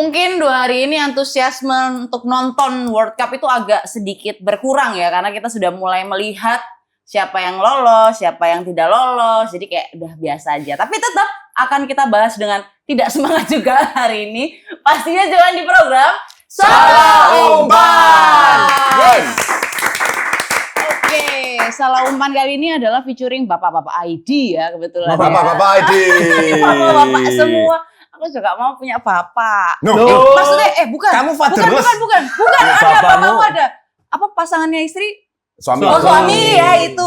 Mungkin 2 hari ini antusiasme untuk nonton World Cup itu agak sedikit berkurang ya, karena kita sudah mulai melihat siapa yang lolos, siapa yang tidak lolos. Jadi kayak udah biasa aja. Tapi tetap akan kita bahas dengan tidak semangat juga hari ini. Pastinya jangan di program Salah Umpan. Yes. Oke, Salah Umpan kali ini adalah featuring Bapak-Bapak ID ya kebetulan. Bapak-bapak ID. Bapak-bapak semua. Aku juga mau punya bapak. No. Maksudnya bukan. Kamu fatherless. Bukan. Ada bapakmu ada. Apa pasangannya istri? Suami. Oh, suami ya itu.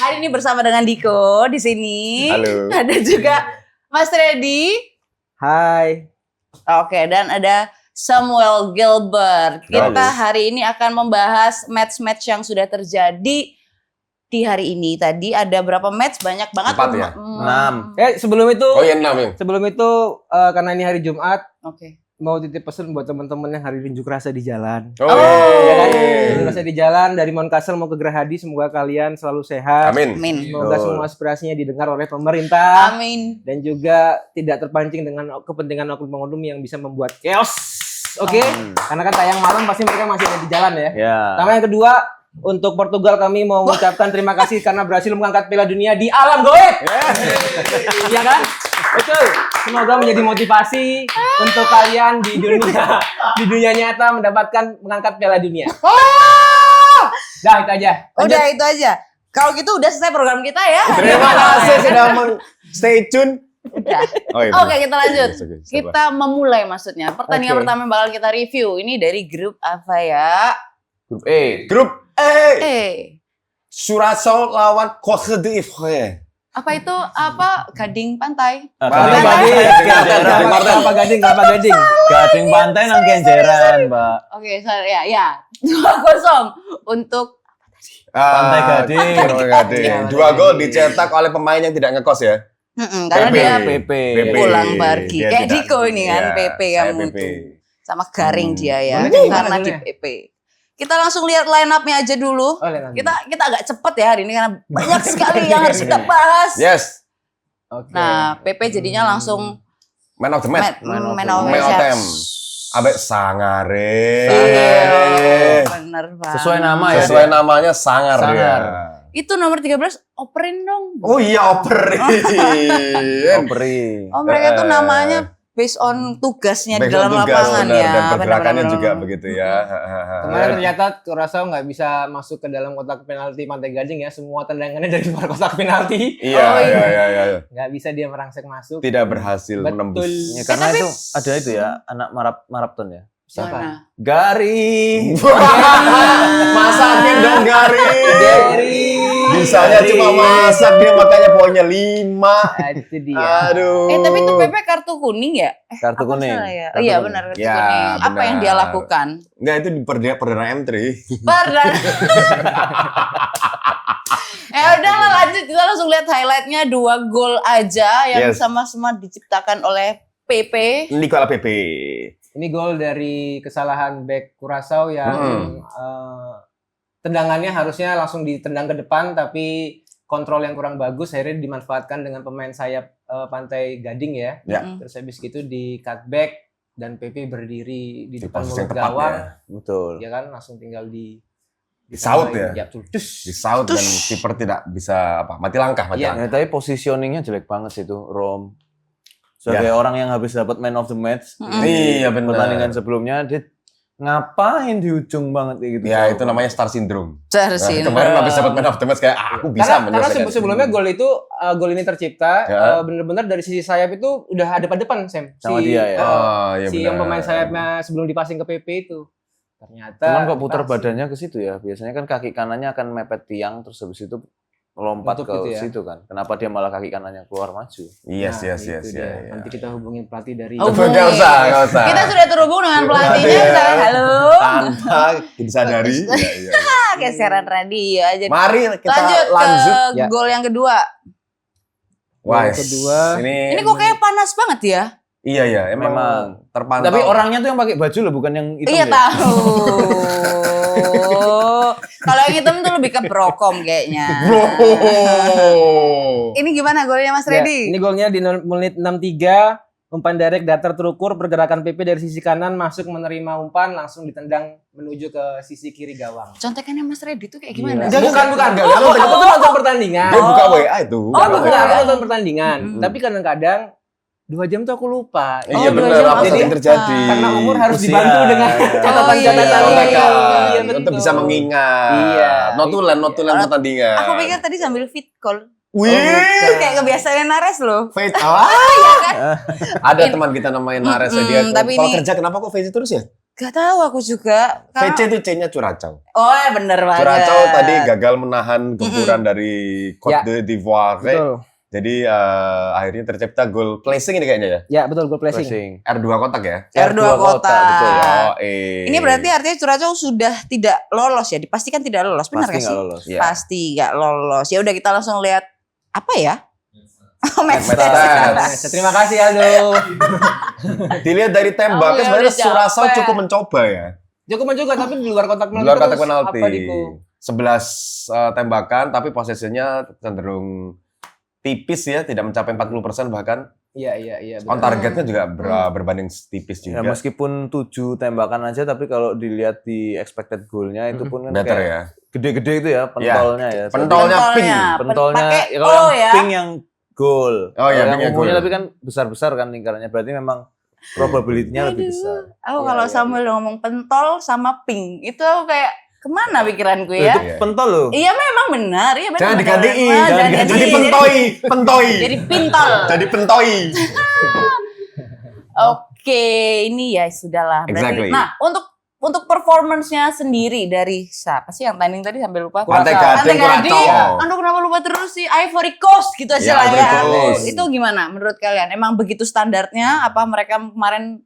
Hari ini bersama dengan Diko di sini. Halo. Ada juga Mas Reddy. Hai. Oke, dan ada Samuel Gilbert. Kita hari ini akan membahas match-match yang sudah terjadi di hari ini. Tadi ada berapa match? Banyak banget. 4 ya? 6. Sebelum itu Oh iya 6 ya. Sebelum itu karena ini hari Jumat, Oke. mau titip pesan buat teman-teman yang hari unjuk rasa di jalan. Oh, Ya kan? iya. Unjuk rasa di jalan dari Mountcastle mau ke Gerahadi, semoga kalian selalu sehat. Amin. Semoga semua aspirasinya didengar oleh pemerintah. Amin. Dan juga tidak terpancing dengan kepentingan oknum-oknum yang bisa membuat chaos. Oke? Karena kan tayang malam pasti mereka masih ada di jalan ya. Sama yang kedua, untuk Portugal kami mau mengucapkan terima kasih karena berhasil mengangkat Piala Dunia di alam goib. Iya kan? Betul. Semoga menjadi motivasi untuk kalian di dunia nyata mendapatkan mengangkat Piala Dunia. Dah itu aja. Udah itu aja. Kalau gitu udah selesai program kita ya. Terima kasih sudah stay tune. Udah. Oh, iya, Oke, kita lanjut. Oke, sabar. Kita memulai maksudnya. Pertandingan Oke. pertama yang bakal kita review ini dari grup apa ya? Grup E. Grup E. Curaçao lawan Cote d'Ivoire. Apa itu? Apa? Gading Pantai. Gading, Kelapa Gading. Gading pantai nang Kenjeran, Mbak. Oke, ya. 2-0 untuk Pantai Gading. Pantai Gading. 2 gol dicetak oleh pemain yang tidak ngekos ya. karena dia PP. pulang pergi. Dia Kayak tidak- Diko ini kan, iya, PP saya kamu PP. tuh. Sama garing dia ya, Golnya gimana karena di golnya? PP. Kita langsung lihat line up-nya aja dulu. Oh, lihat nanti. Kita agak cepet ya hari ini karena banyak sekali yang harus kita bahas. Yes. Oke. Nah, PP jadinya langsung Man of the match. man of Man of match. them. Abe Sangare. Iya, bener banget. Sesuai nama ya. Sesuai namanya Sangar dia. Sangar. Itu nomor 13 operin dong. Oh iya operin. Operi. Oh, mereka tuh namanya based on tugasnya di Baik dalam tugas, lapangan benar. ya. Dan pergerakannya Benar-benar. juga begitu ya. Kemarin ternyata Curaçao nggak bisa masuk ke dalam kotak penalti Pantai Gading ya. Semua tendangannya dari luar kotak penalti. Iya, Oh, iya. iya. Nggak bisa dia merangsek masuk. Tidak berhasil Betul. menembus. Ya, karena tapi- itu ada itu ya, anak Marapton ya. Siapa? Mana? Garing. Masakin dong Garing. Garing. Bisanya cuma masak dia makanya poinnya 5. Itu dia. Aduh. Tapi itu PP kartu kuning ya? Kartu Apa kuning. salah ya? Kartu Iya kuning. benar kartu Ya, kuning. Apa yang dia benar. lakukan? Enggak itu di perdana M3. Perdana. Udahlah lanjut, kita langsung lihat highlightnya 2 gol aja yang Yes. sama-sama diciptakan oleh PP. Nicola Pepe. Ini gol dari kesalahan back Curaçao yang tendangannya harusnya langsung ditendang ke depan tapi kontrol yang kurang bagus akhirnya dimanfaatkan dengan pemain sayap Pantai Gading ya. Ya. Terus habis itu di cutback dan PP berdiri di depan posisi yang mulut tepat gawang. ya. Betul. Ya kan langsung tinggal Disaut ya. Ya, betul. Dus. Disaut dan kiper tidak bisa mati langkah. Iya. Ya, tapi positioningnya jelek banget sih itu, Rom. Sebagai orang yang habis dapat man of the match di Iya, benar. pertandingan sebelumnya, dia ngapain di ujung banget kayak gitu. Ya itu namanya star syndrome. Tersin. Kemarin habis dapat man of the match kayak aku bisa Karena menyelesaikan. sebelumnya gol ini tercipta Ya. benar-benar dari sisi sayap itu udah ada pada depan Sam. Sama dia ya. Oh, iya si benar. yang pemain sayapnya sebelum dipasing ke PP itu. Ternyata Cuman kok putar pas- badannya ke situ ya. Biasanya kan kaki kanannya akan mepet tiang terus habis itu lompat Tutup ke gitu ya. situ kan. Kenapa dia malah kaki kanannya keluar maju? Yes, Nah, yes, itu yes, dia. ya. Nanti kita hubungin pelatih dari Oh, Nggak usah, nggak usah. Kita sudah terhubung dengan pelatihnya. Iya. Saya, halo. Tanpa disadari. Iya, iya. Geseran radio aja. Mari kita Lanjut lanjut. ke Ya. gol yang kedua. Wah, Yang kedua. Ini kok kayak panas banget ya? Iya ya, emang Memang. terpantau. Tapi orangnya tuh yang pakai baju loh, bukan yang hitam. Iya ya? tahu. Kalau yang hitam tuh lebih ke brokom kayaknya. Bro. Ini gimana golnya Mas Ya, Reddy? ini golnya di menit 63 Umpan direct datar terukur, pergerakan PP dari sisi kanan masuk menerima umpan langsung ditendang menuju ke sisi kiri gawang. Contekannya Mas Reddy tuh kayak gimana? Bukan. Enggak. Aku tuh nonton pertandingan. Dia buka WA itu. Aku buka. nonton pertandingan. Tapi kadang-kadang 2 jam tuh aku lupa. Iya 2 benar, jam apa langsung yang terjadi? Karena umur harus Usia, dibantu dengan iya. catatan-catatan. Oh, iya, Iya, Iya, untuk betul. bisa mengingat. Iya. Notulen pertandingan. Aku pikir tadi sambil fit call. Wih, Itu kayak kebiasaan Nares loh. Fate. Ada teman kita namanya Nares ya, dia. tapi Kalau ini- kerja kenapa kok Fate terus ya? Gak tahu aku juga. VC itu C-nya Curacao. Oh bener banget. Curacao tadi gagal menahan gempuran dari Côte d'Ivoire. Betul. Jadi akhirnya tercipta gol placing ini kayaknya ya. Ya, betul, goal placing. Pressing. R2 kotak ya. R2 kotak. Betul ya. Ini berarti artinya Curacao sudah tidak lolos ya? Dipastikan tidak lolos, benar Pasti gak sih? nggak lolos. Iya. Pasti gak lolos. Ya udah kita langsung lihat apa ya? Match Match stats. stats. Terima kasih Aldo. Dilihat dari tembaknya Oh, ya sebenarnya udah Surasao capek. cukup mencoba ya. Cukup juga tapi di luar kotak Di luar kotak terus. penalti. Apa Diko? 11 tembakan tapi posisinya cenderung tipis ya, tidak mencapai 40% bahkan. Iya. On betul. targetnya juga berbanding tipis Ya juga. meskipun 7 tembakan aja tapi kalau dilihat di expected goal-nya itu pun kan Better kayak ya. gede-gede itu ya pentolnya ya. Pentolnya pink. Pentolnya Pakai ya, kalau O yang ya. pink yang gol. Oh iya, Kalau pink yang yang ungunya gol. tapi kan besar-besar kan lingkarannya. Berarti memang probability-nya lebih besar. Aku Iya, kalau iya, sambil ngomong pentol sama pink itu aku kayak kemana pikiranku Itu ya? pentol loh. Iya memang benar, iya benar. Jangan benar. digantiin. Nah, Jangan jadi- jadi pentoi. Jadi pintol. Jadi pentoi. Oke, ini ya sudahlah. Berarti, Exactly. nah, untuk performance-nya sendiri dari siapa sih yang tanding tadi sampai lupa? Pantai Curacao. Gading, Curacao. Aduh kenapa lupa terus sih? Ivory Coast gitu aja Ya, lah Ivory ya. Coast. Itu gimana menurut kalian? Emang begitu standarnya? Apa mereka kemarin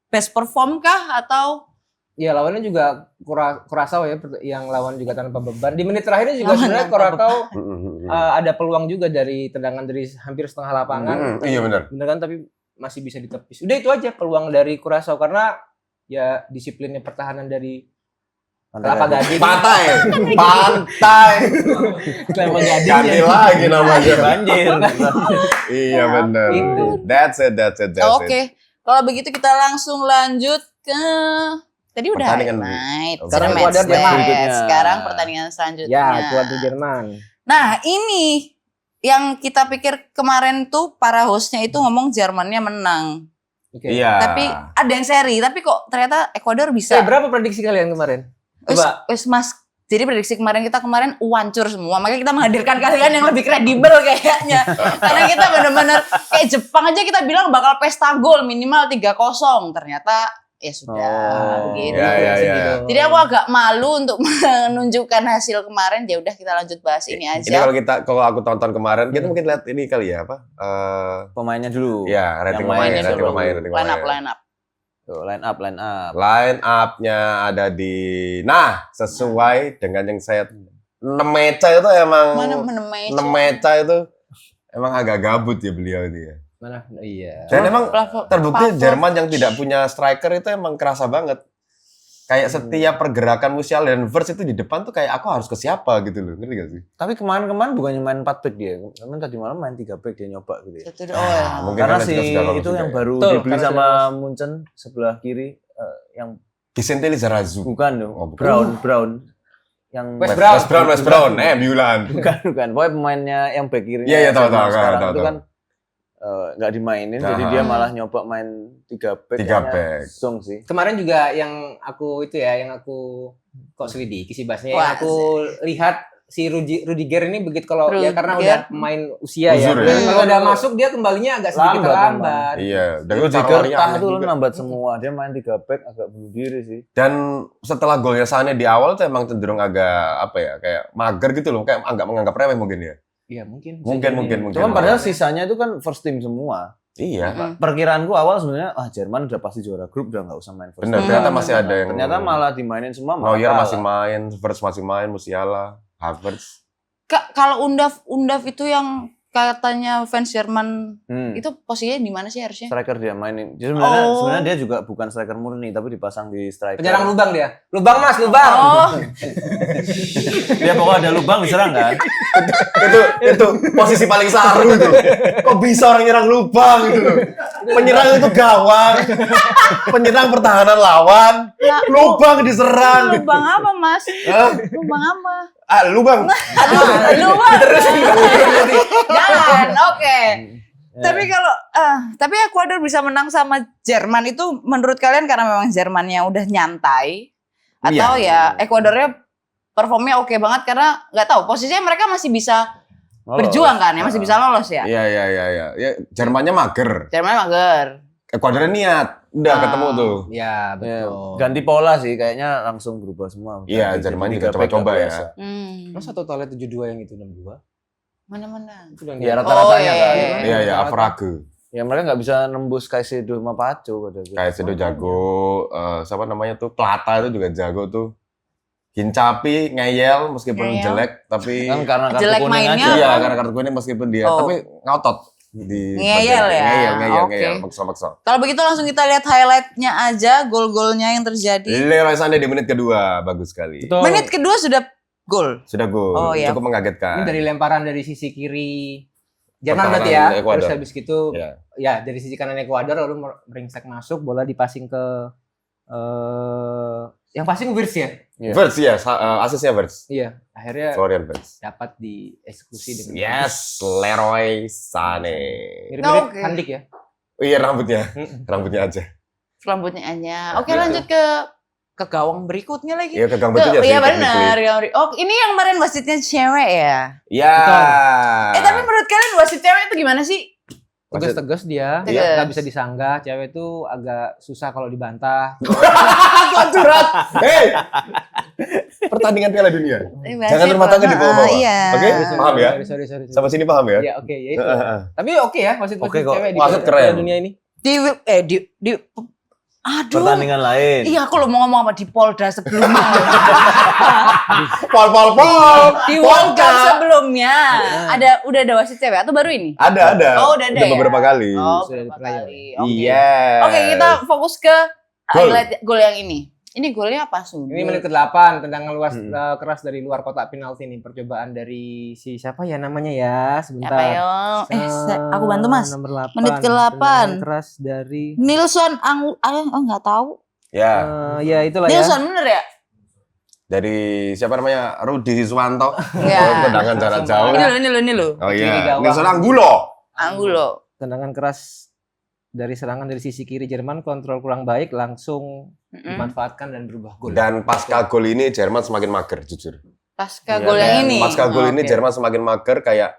best perform kah atau Iya, lawannya juga Curacao ya, yang lawan juga tanpa beban. Di menit terakhirnya juga Lawan sebenarnya tanpa Curacao ada peluang juga dari tendangan dari hampir setengah lapangan. Iya benar. Bener kan, tapi masih bisa ditepis. Udah itu aja peluang dari Curacao karena ya disiplinnya pertahanan dari Kelapa Gading. Pantai. Kelapa Gading Ganti ya. lagi namanya. Banjir. Iya benar. Itu. That's it. Oke. Kalau begitu kita langsung lanjut ke tadi udah Pertandingan. highlight. Sekarang Match Ekuador Jerman. stats. Sekarang pertandingan selanjutnya. Ya, Ekuador Jerman. Nah, ini yang kita pikir kemarin tuh para hostnya itu ngomong Jermannya menang. Oke. Iya. Tapi ada yang seri, tapi kok ternyata Ekuador bisa. Berapa prediksi kalian kemarin? Coba. Wes Mas, jadi prediksi kemarin kita wancur semua. Makanya kita menghadirkan kalian yang lebih kredibel kayaknya. Karena kita benar-benar kayak Jepang aja kita bilang bakal pesta gol minimal 3-0. Ternyata ya sudah begitu. Ya. Jadi aku agak malu untuk menunjukkan hasil kemarin. Ya udah kita lanjut bahas ini Ini aja. kalau aku tonton kemarin, kita mungkin lihat ini kali ya apa? Pemainnya dulu. Ya, rating Yang mainnya pemain, dulu. rating Line pemain. up. Tuh, line up. Line up-nya ada di sesuai dengan yang saya Nemeca itu emang Mana menemai. Nemeca itu emang agak gabut ya beliau ini ya. Mana? Iya. Dan emang terbukti Pavlov. Jerman yang tidak punya striker itu emang kerasa banget. Kayak setiap pergerakan Musiala dan Verts itu di depan tuh kayak aku harus ke siapa gitu loh. Ngerti gak sih? Tapi kemarin bukannya main 4 back dia. Kemarin tadi malam main 3 back dia nyoba gitu ya. Mungkin Karena karena si kita sudah lolos itu juga yang ya. baru Betul, dibeli karena sama sudah Munchen sebelah kiri yang Vicente Lizarazu. bukan dong. Oh, bukan. Brown. Yang West West Brown. Bulan. bukan. Pokoknya pemainnya yang back kirinya. Iya, tahu, Jerman sekarang tahu. itu kan nggak dimainin, jadi Nah. dia malah nyoba main 3 back. 3 kayaknya back. Song sih. Kemarin juga yang aku kok selidiki sih bahasnya. Wah, Yang aku lihat si Rudiger ini begitu kalau ya karena Rudiger. udah pemain usia ya. Uzur ya. Kalau udah masuk dia kembalinya agak sedikit terlambat. Iya, dan Terus itu Rudiger tah itu lambat semua. Dia main 3 back agak bunuh diri sih. Dan setelah golnya Sané di awal tuh emang cenderung agak apa ya, kayak mager gitu loh, kayak agak menganggap remeh mungkin ya. Iya, mungkin. Mungkin. Cuman padahal sisanya itu kan first team semua. Iya. Perkiraanku awal sebenarnya Jerman udah pasti juara grup, udah nggak usah main first Benar, team. ternyata masih ada yang Ternyata malah dimainin semua. malah Neuer kalah. masih main, Verts masih main, Musiala, Havertz. Kalau Undaf itu yang katanya fans Jerman Hmm. itu posisinya di mana sih harusnya? Striker dia mainin. Jadi Oh. sebenarnya dia juga bukan striker murni tapi dipasang di striker. Penyerang lubang dia. Lubang Mas, lubang. Oh, Dia pokoknya ada lubang diserang kan. itu posisi paling saru itu. Kok bisa orang nyerang lubang gitu loh. Penyerang itu gawang. Penyerang pertahanan lawan. Lubang diserang. lubang apa Mas? Hah? Lubang apa? Lubang. Lubang. Jangan, oke. Tapi kalau tapi Ekuador bisa menang sama Jerman itu menurut kalian karena memang Jermannya udah nyantai atau ya Ekuadornya performnya oke banget karena nggak tahu posisinya mereka masih bisa berjuang kan ya masih bisa lolos ya. Iya. Ya, Jermannya mager. Jerman mager. Ekuadornya niat. Udah ketemu tuh. Ya, Ya, betul. ganti pola sih kayaknya langsung berubah semua. Iya, Ganti Jerman jadi juga 3 back coba-coba ya. biasa. Masa totalnya 72 yang itu 62? Mana-mana. Itu yang Ya dia- rata-ratanya kan. Iya, Avrage. Ya mereka nggak bisa nembus Kaisedo sama Paco pada Kayak Sedo jago, siapa namanya tuh Plata itu juga jago tuh. Hincapi ngeyel meskipun Ngeyel. jelek tapi kan karena kartu Jelek kuning mainnya. aja. iya kan? karena kartu kuning meskipun dia Oh. tapi ngotot di Ngeyel ya? ngeyel Oke. maksa. Kalau begitu langsung kita lihat highlightnya aja gol-golnya yang terjadi. Leroy Sané di menit kedua bagus sekali. Betul. Menit kedua sudah gol. Sudah gol, Oh, iya. cukup mengagetkan. Ini dari lemparan dari sisi kiri Jerman Pertahanan berarti ya. Ekuador. Terus habis gitu Iya. ya dari sisi kanan Ekuador lalu meringsek masuk, bola dipasing ke yang passing Wirtz ya. Iya. Verts ya, asisnya Verts. Iya, akhirnya Florian Verts. dapat dieksekusi dengan Yes, Leroy Sané. mirip-mirip Oke. Handik ya. Oh, iya rambutnya aja. Rambutnya aja. Oke, Gitu. lanjut ke gawang berikutnya lagi. Iya kegang berikutnya sih. Iya benar. technically. Oh, ini yang kemarin wasitnya cewek ya. Ya. Tapi menurut kalian wasit cewek itu gimana sih? Tegas-tegas dia, Tegas. nggak bisa disanggah. Cewek itu agak susah kalau dibantah. Curhat. Hei. Pertandingan Piala Dunia. Jangan rumah tangga dibawa-bawa. Iya. Oke? Paham ya? Sorry. Sampai sini paham ya? Ya oke, ya itu. Tapi oke ya wasit-wasit Oke kok. cewek di Wasit Piala keren. Dunia ini. Di aduh. Pertandingan lain. Iya, aku lo mau ngomong apa di Polda sebelumnya. Pol. Di World Cup sebelumnya udah ada wasit cewek atau baru ini? Ada. Oh, udah ada ya? beberapa kali. Oh, Sudah beberapa di-trial. kali. Oke. Iya. Oke, kita fokus ke Gol. highlight gol yang ini. Ini golnya apa, Sun? Ini menit ke-8, tendangan luas Hmm. keras dari luar kotak penalti nih. Percobaan dari si siapa ya namanya ya? Sebentar. Apa yo? Aku bantu, Mas. Nomor 8. Menit ke-8. Tendangan keras dari Nilson nggak tahu. Ya. ya itulah ya. Nilson bener ya? Dari siapa namanya? Rudi Siswanto. Iya. Oh, tendangan jarak jauh. Ini lo. Oh Kiri iya. gawang. Nilson Anggulo. Anggulo. Tendangan keras dari serangan dari sisi kiri Jerman, kontrol kurang baik, langsung dimanfaatkan dan berubah gol. Dan pasca gol ini Jerman semakin mager, jujur. Pasca Iya, gol yang dan ini. Pasca gol ini Oke. Jerman semakin mager, kayak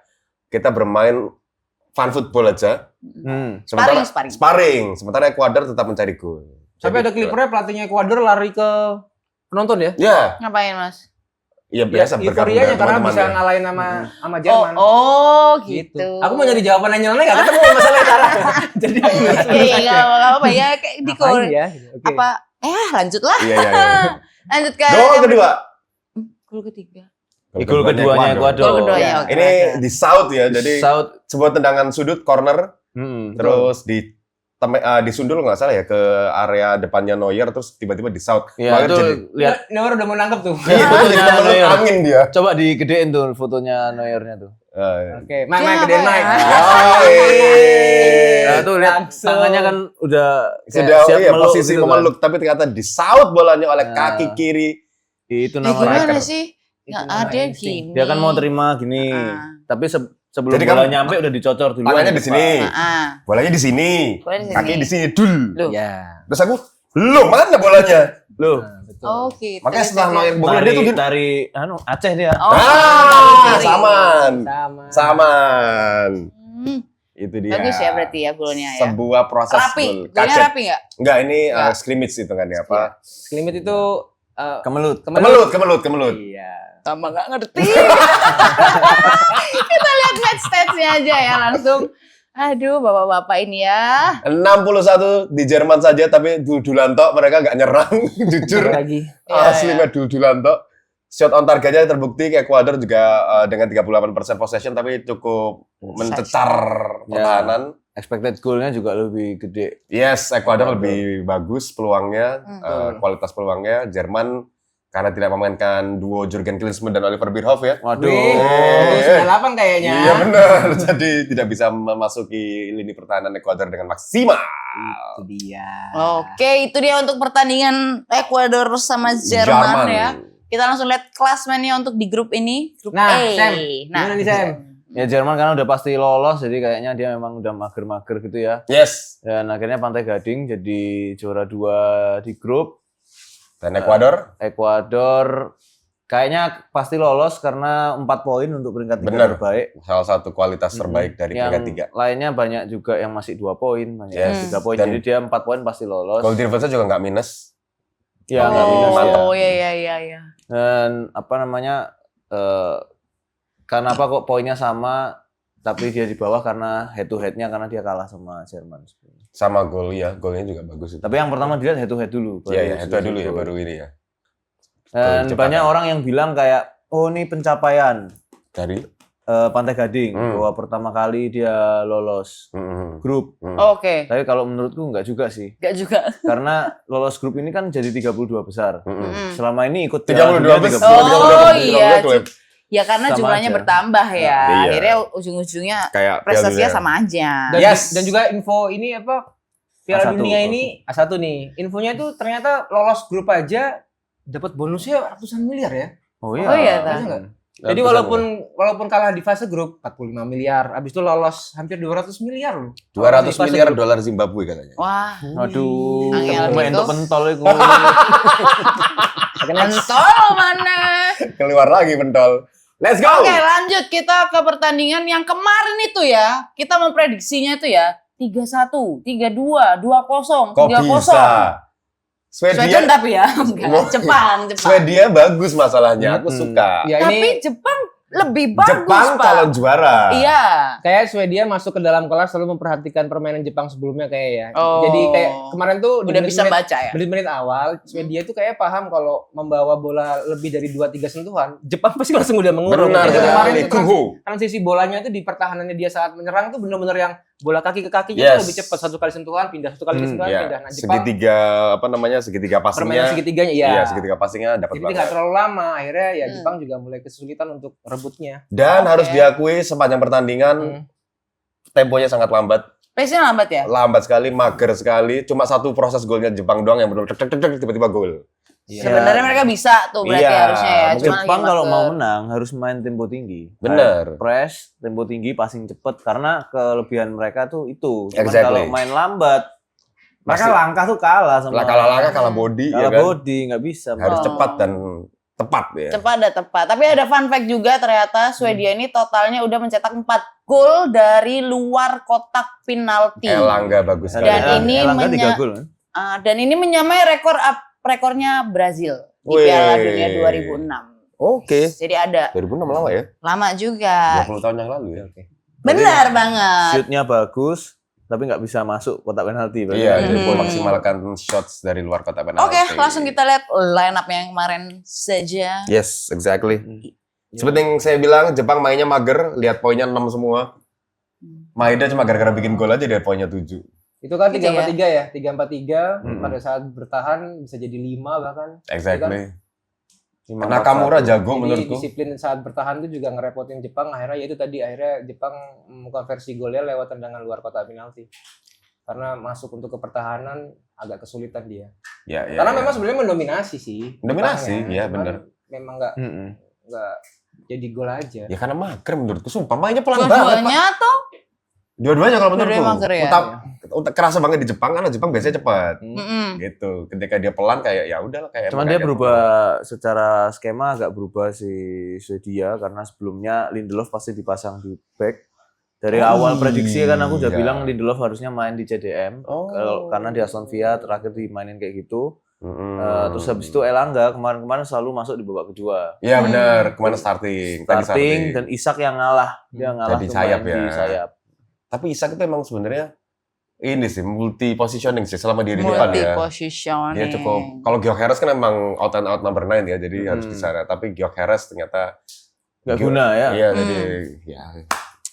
kita bermain fun football aja. Sementara Sparring. Sementara Ekuador tetap mencari gol. Tapi ada klipernya pelatihnya Ekuador lari ke penonton ya. Ya, Ngapain, Mas? iya biasa bergabung Euforianya dengan karena bisa teman-temannya. ngalahin sama Jerman. Oh, gitu. Aku mau nyari jawaban yang nyeleneh nggak ketemu masalahnya cara. Jadi Iya, nggak apa-apa ya kayak di gol. Ngapain ya? Oke. Apa? Lanjutlah. Iya. Lanjut ke Gol yang kedua. Gol ketiga. Gol keduanya Ekuador. Gol keduanya. Ya, oke. Ini di South ya, jadi South. sebuah tendangan sudut corner, terus disundul nggak salah ya ke area depannya Neuer, terus tiba-tiba di South. Ya Makanya itu jadi lihat. Neuer udah mau nangkep tuh. Iya, Fotonya jadi menurut Neuer. angin dia. Coba digedein tuh fotonya Neuernya tuh. Oke, main Siapa gede ya? naik. Nah, tuh lihat Langsung. tangannya kan udah kayak Sudah siap iya, meluk posisi gitu kan. memeluk, tapi ternyata di South bolanya oleh Nah. kaki kiri. Itu Ya namanya. gimana striker. sih? Itu Nggak namanya ada insting. gini. Dia kan mau terima gini. Ah. Tapi sebelum Jadi bola kan nyampe udah dicocor dulu. Tangannya di sini, bolanya di sini, Bolanya di sini. kaki di sini, dul. Loh. Ya. Terus aku, loh mana bolanya? Loh, Betul. Oh, gitu. Makanya setelah Neuer bola tari, dia tuh gini. tari Aceh dia. Oh, Ah, kiri. saman. Sama. Saman. Hmm, Itu dia. bagus ya berarti ya golnya ya. Sebuah proses Rapi. gol. Golnya Kaget. rapi nggak? Enggak, ini Enggak. scrimmage itu kan ya apa? Limit itu Kemelut. Kemelut. Iya. Sama nggak ngerti. Kita lihat match stats-nya aja ya langsung. Aduh, bapak-bapak ini ya. 61 di Jerman saja, tapi dul-dulan tok mereka nggak nyerang, jujur. Lagi. Iya, Asli iya. nggak dul-dulan tok. shot on targetnya terbukti Ekuador juga dengan 38% possession tapi cukup mencecar pertahanan. Expected goal-nya juga lebih gede. Yes, Ekuador lebih bagus peluangnya, kualitas peluangnya. Jerman karena tidak memainkan duo Jurgen Klinsmann dan Oliver Bierhoff ya. Waduh. 98 kayaknya. Iya benar. Jadi tidak bisa memasuki lini pertahanan Ekuador dengan maksimal. Itu dia. Oke, itu dia untuk pertandingan Ekuador sama Jerman ya. Kita langsung lihat klasmennya untuk di grup ini, grup Nah, A. Sam, gimana nih Sam? Ya Jerman karena udah pasti lolos, jadi kayaknya dia memang udah mager-mager gitu ya. Yes. Dan akhirnya Pantai Gading jadi juara 2 di grup. Dan Ekuador? Ekuador kayaknya pasti lolos karena 4 poin untuk peringkat 3 Bener. terbaik. Salah satu kualitas terbaik dari Yang peringkat 3. lainnya banyak juga yang masih 2 poin, banyak yang Yes. 3 poin. Dan Jadi dia 4 poin pasti lolos. Goal difference juga nggak minus. Ya nggak minus ya. Oh, iya. Dan apa namanya? Kenapa kok poinnya sama tapi dia di bawah karena head to head-nya karena dia kalah sama Jerman. Sama gol ya, golnya juga bagus itu. Tapi yang pertama dilihat head to head dulu. Iya, itu dulu ya, baru ini ya. Dan Gol banyak Jepang. orang yang bilang kayak, oh ini pencapaian Dari? Pantai Gading bahwa pertama kali dia lolos grup. Oke. Tapi kalau menurutku enggak juga sih. Enggak juga. Karena lolos grup ini kan jadi 32 besar. Selama ini ikut 32 Piala Dunia besar. 32. Oh iya. klub. Ya karena Sama jumlahnya aja. bertambah ya. Iya. Akhirnya ujung-ujungnya Kayak prestasinya Piala Dunia. sama aja. Dan, Yes. dan juga info ini apa? Piala A1. Dunia ini A1 nih. Infonya itu ternyata lolos grup aja dapat bonusnya ratusan miliar ya. Oh iya. Oh iya, Masa Tan. nggak? Jadi walaupun kalah di fase grup 45 miliar, habis itu lolos hampir 200 miliar loh. 200 Di fase miliar grup. dolar Zimbabwe katanya. Wah. Aduh, Angel main gitu. untuk pentol itu. Pentol mana? Keluar lagi pentol. Let's go. Oke, lanjut kita ke pertandingan yang kemarin itu ya. Kita memprediksinya itu ya 3-1, 3-2, 2-0, 3-0. Kok bisa? Sweden tapi ya, enggak. Jepang. Swedia bagus masalahnya, aku suka. Ya Tapi ini Jepang lebih bagus, Jepang Pak. calon juara. Iya. kayak Swedia masuk ke dalam kelas selalu memperhatikan permainan Jepang sebelumnya kayak ya. Oh. Jadi kayak kemarin tuh Udah bisa baca ya. menit awal Swedia tuh kayak paham kalau membawa bola lebih dari 2-3 sentuhan, Jepang pasti langsung udah mengurung. Benar Jadi sekali. kemarin tuh Kungfu. transisi bolanya itu di pertahanannya dia saat menyerang tuh benar-benar yang bola kaki ke kaki Yes. lebih cepat, satu kali sentuhan pindah, satu kali sentuhan pindah. Ya, Nah, Jepang segitiga segitiga permainan passingnya. segitiganya iya. Iya, segitiga passingnya dapat Jadi nggak banget. terlalu lama, akhirnya ya Jepang juga mulai kesulitan untuk rebutnya. Dan Oke. harus diakui sepanjang pertandingan temponya sangat lambat. Pace-nya lambat ya? Lambat sekali, mager sekali. Cuma satu proses golnya Jepang doang yang benar tek tek tek tiba-tiba gol. Sebenarnya mereka bisa tuh berarti Iya, harusnya ya. mungkin Cuma Jepang lagi kalau mager. mau menang harus main tempo tinggi. Bener. Press, tempo tinggi, passing cepet karena kelebihan mereka tuh itu. Cuman Exactly. kalau main lambat, mereka Pasti. langkah tuh kalah sama. Kalah langkah, kalah body ya Kalah kan. body, nggak bisa. Harus Oh. cepat dan tepat ya. Cepat dan tepat. Tapi ada fun fact juga ternyata Swedia ini totalnya udah mencetak 4 gol dari luar kotak penalti. Elangga bagus sekali. Dan ini Elangga 3 menya- gol kan? Dan ini menyamai rekornya Brazil di Wih. Piala Dunia 2006. Oke. Jadi ada 2006 lama ya? lama juga. 20 tahun yang lalu ya. Oke. Benar banget. Shootnya bagus, tapi nggak bisa masuk kotak penalti. berarti. Iya, jadi Hmm. memaksimalkan shots dari luar kotak penalti. Oke, langsung kita lihat line up yang kemarin saja. Yes, exactly. Iya. Seperti yang saya bilang, Jepang mainnya mager, lihat poinnya 6 semua. Maeda cuma gara-gara bikin gol aja dia poinnya 7. Itu kan Gitu 3-4-3 ya, 3-4-3 Mm-mm. pada saat bertahan bisa jadi 5 bahkan. Exactly. Lima, Nakamura empat, satu. jago Jadi menurutku. disiplin saat bertahan itu juga ngerepotin Jepang. Akhirnya ya itu tadi akhirnya Jepang mengkonversi golnya lewat tendangan luar kotak penalti. Karena masuk untuk ke pertahanan agak kesulitan dia. Ya, ya, Karena ya. memang sebenarnya mendominasi sih. Dominasi, Jepang iya, Cuman bener. Memang nggak Mm-mm. jadi gol aja. Ya karena mager menurutku. Sumpah mainnya pelan banget, Pak. Dua-duanya tuh Dua-duanya kalau menurutku. Dua-duanya mager ya? Kerasa banget di Jepang karena Jepang biasanya cepat. mm-mm. Gitu. Ketika dia pelan kayak ya udahlah kayak Cuman emang dia kayak berubah secara skema agak berubah si Swedia karena sebelumnya Lindelof pasti dipasang di back. Dari Oh, awal prediksi kan aku udah iya. bilang Lindelof harusnya main di CDM. Oh. Karena di Aston Villa terakhir dimainin kayak gitu. Mm-mm. Terus habis itu Elangga kemarin selalu masuk di babak kedua. Iya benar, kemana starting? Tadi Starting dan Isak yang ngalah. Dia ngalah Jadi tuh sayap main di ya. sayap. Tapi Isak itu emang sebenarnya ini sih multi positioning sih selama dia di depan Multi ya. positioning. Dia cukup. Kalau Gyökeres kan emang out and out number 9 ya, jadi harus di sana. Tapi Gyökeres ternyata Nggak guna ya. Iya, jadi ya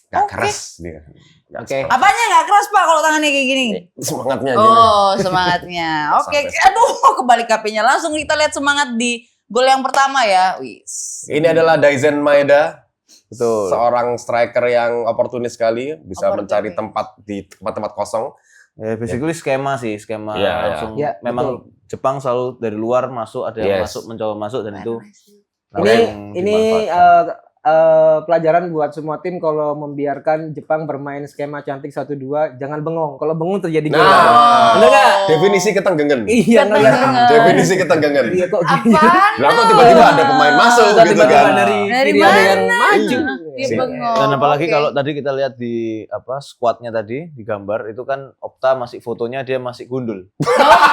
nggak keras dia. Nggak Oke. seperti- Apanya nggak keras Pak kalau tangannya kayak gini? Semangatnya aja. Oh, semangatnya. Oke, Sampai- aduh, kebalik HP-nya. Langsung kita lihat semangat di gol yang pertama ya. Wis. Ini adalah Daizen Maeda. Betul. Seorang striker yang oportunis sekali, bisa Oportunis. mencari tempat di tempat-tempat kosong. Ya basically skema Iya, iya. langsung. Iya, Memang Jepang selalu dari luar masuk, ada yang Yes. masuk mencoba masuk dan itu Ini dimanfaatkan. pelajaran buat semua tim kalau membiarkan Jepang bermain skema cantik 1-2, jangan bengong. Kalau bengong terjadi gol. Nah, Bener nggak? definisi ketenggengan. Iya, Ketenggengan. Definisi ketenggengan. Iya kok Apaan? Lah kok tiba-tiba ada pemain masuk gitu tiba-tiba kan. dari Dari kiri ada yang mana? maju. Dia Sih. bengong. Dan apalagi Oke. kalau tadi kita lihat di squadnya tadi di gambar itu kan Opta masih fotonya dia masih gundul.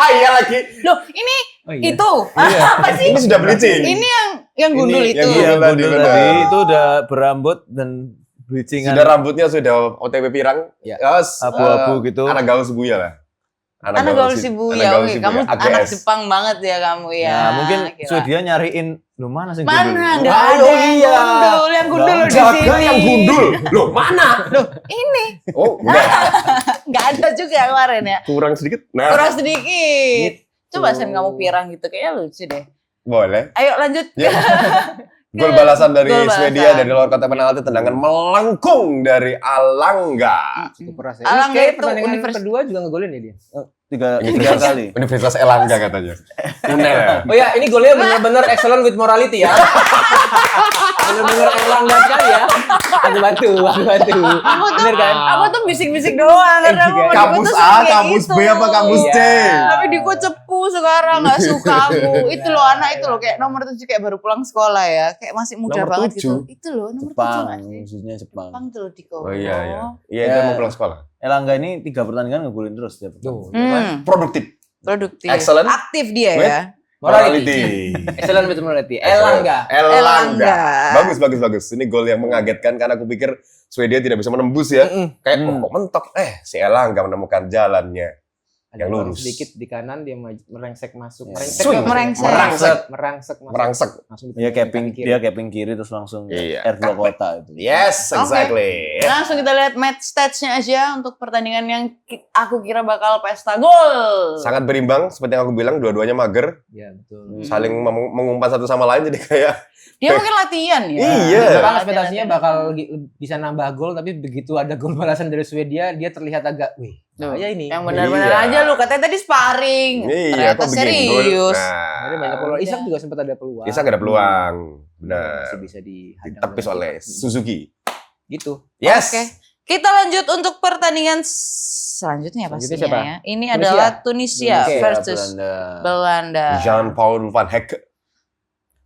Iya lagi. Loh, ini Oh, iya. itu apa sih? Ini sudah bleaching. Ini yang gundul Ini itu. yang Iya, Gundul tadi, gundul benar. tadi itu udah berambut dan bleachingan Sudah rambutnya sudah OTW pirang. Ya. Yes, abu-abu gitu. Anak gaul Shibuya lah. Anak gaul Shibuya. gaul Oke, Shibuya, kamu AGS. anak Jepang banget ya kamu ya. Nah, mungkin Kira. Swedia nyariin lu mana sih Mana gundul? enggak Oh, ada iya. yang gundul di Jaga sini. yang gundul. Loh, mana? Ini Oh, enggak. enggak ada juga kemarin ya. Kurang sedikit. Nah, Kurang sedikit. Coba Sen kamu pirang gitu kayaknya lucu deh. boleh. Ayo lanjut. Ya. Gol balasan dari Gol balasan. Swedia dari luar kotak penalti, tendangan melengkung dari Alanga. Cukup keras ya. Alangga Ini kayak itu pertandingan univers- kedua juga ngegolin ya dia. Tiga Universitas, kali. Universitas Elangga katanya. Unel ya. Oh ya, ini golnya benar-benar excellent with morality ya. Benar-benar Erlangga sekali ya. Aku bantu. Aku tuh Bener kan? aku tuh bisik-bisik doang karena aku mau Kampus diputus A, kayak kampus gitu. B apa kampus C? Iya. Tapi Diko cepu sekarang nggak suka aku. Itu loh anak itu loh kayak nomor 7 kayak baru pulang sekolah ya. Kayak masih muda Nomor banget 7? gitu. Itu loh nomor 7 Jepang, nggak sih? khususnya Jepang. Jepang tuh loh Diko. Oh iya iya. Iya itu Ya. mau pulang sekolah. Elangga ini 3 pertandingan ngegolin terus tiap Tuh. Produktif. Produktif. Excellent. Aktif dia Wait. ya. Morality. Excellent with morality. Erlangga. Elangga. Bagus. Ini gol yang mengagetkan karena aku pikir Swedia tidak bisa menembus ya. Kayak kok mentok. Si Elangga menemukan jalannya. Yang lurus. Sedikit di kanan dia merengsek masuk. Swing. Merangsek. Merangsek masuk. Merangsek. Langsung Dia dipotong capping kaki kiri. kiri terus langsung Iya. R2 kota itu. Yes, Oke. exactly. Langsung kita lihat match stats-nya aja untuk pertandingan yang aku kira bakal pesta gol. Sangat berimbang seperti yang aku bilang, dua-duanya mager, Iya, betul. saling mengumpan satu sama lain jadi kayak Dia mungkin latihan ya. Iya. Jepang ekspektasinya bakal bisa nambah gol, tapi begitu ada gol balasan dari Swedia, dia terlihat agak, wih, Tuh, ya ini. Yang benar-benar Iya. aja lu katanya tadi sparring. iya Ternyata kok bikin gol. serius. Akhirnya banyak peluang. Isak juga sempat ada peluang. Isak ada peluang. Benar. Masih bisa dihadang. Ditepis oleh Suzuki. Gitu. Yes. Oke. Kita lanjut untuk pertandingan selanjutnya Selanjutnya pastinya siapa? ya. Ini Tunisia. adalah Tunisia Oke. versus Belanda. Jean-Paul Van Hecke.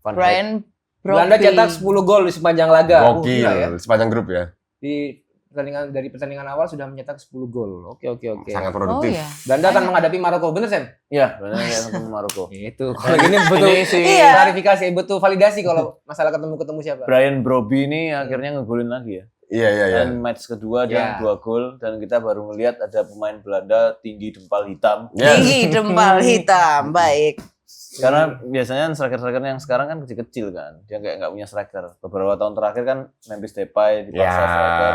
Brian Belanda Brobby. cetak 10 gol di sepanjang laga. Gokil Gila ya. sepanjang grup ya. Di pertandingan awal sudah mencetak 10 gol. Oke. Sangat Oh produktif. ya. Belanda akan menghadapi Maroko, bener Sam? Iya, benar yang ketemu Maroko. Itu. Kalau gini betul Ini si Iya. klarifikasi, betul validasi kalau masalah ketemu siapa. Brian Brobby ini akhirnya ngegolin lagi ya. Iya. Dan match kedua dia Iya. 2 gol dan kita baru melihat ada pemain Belanda tinggi dempal hitam. Yes. Tinggi dempal hitam. Baik. Karena biasanya striker-striker yang sekarang kan kecil-kecil kan. Dia kayak nggak punya striker. Beberapa tahun terakhir kan Memphis Depay Ya. dipaksa striker.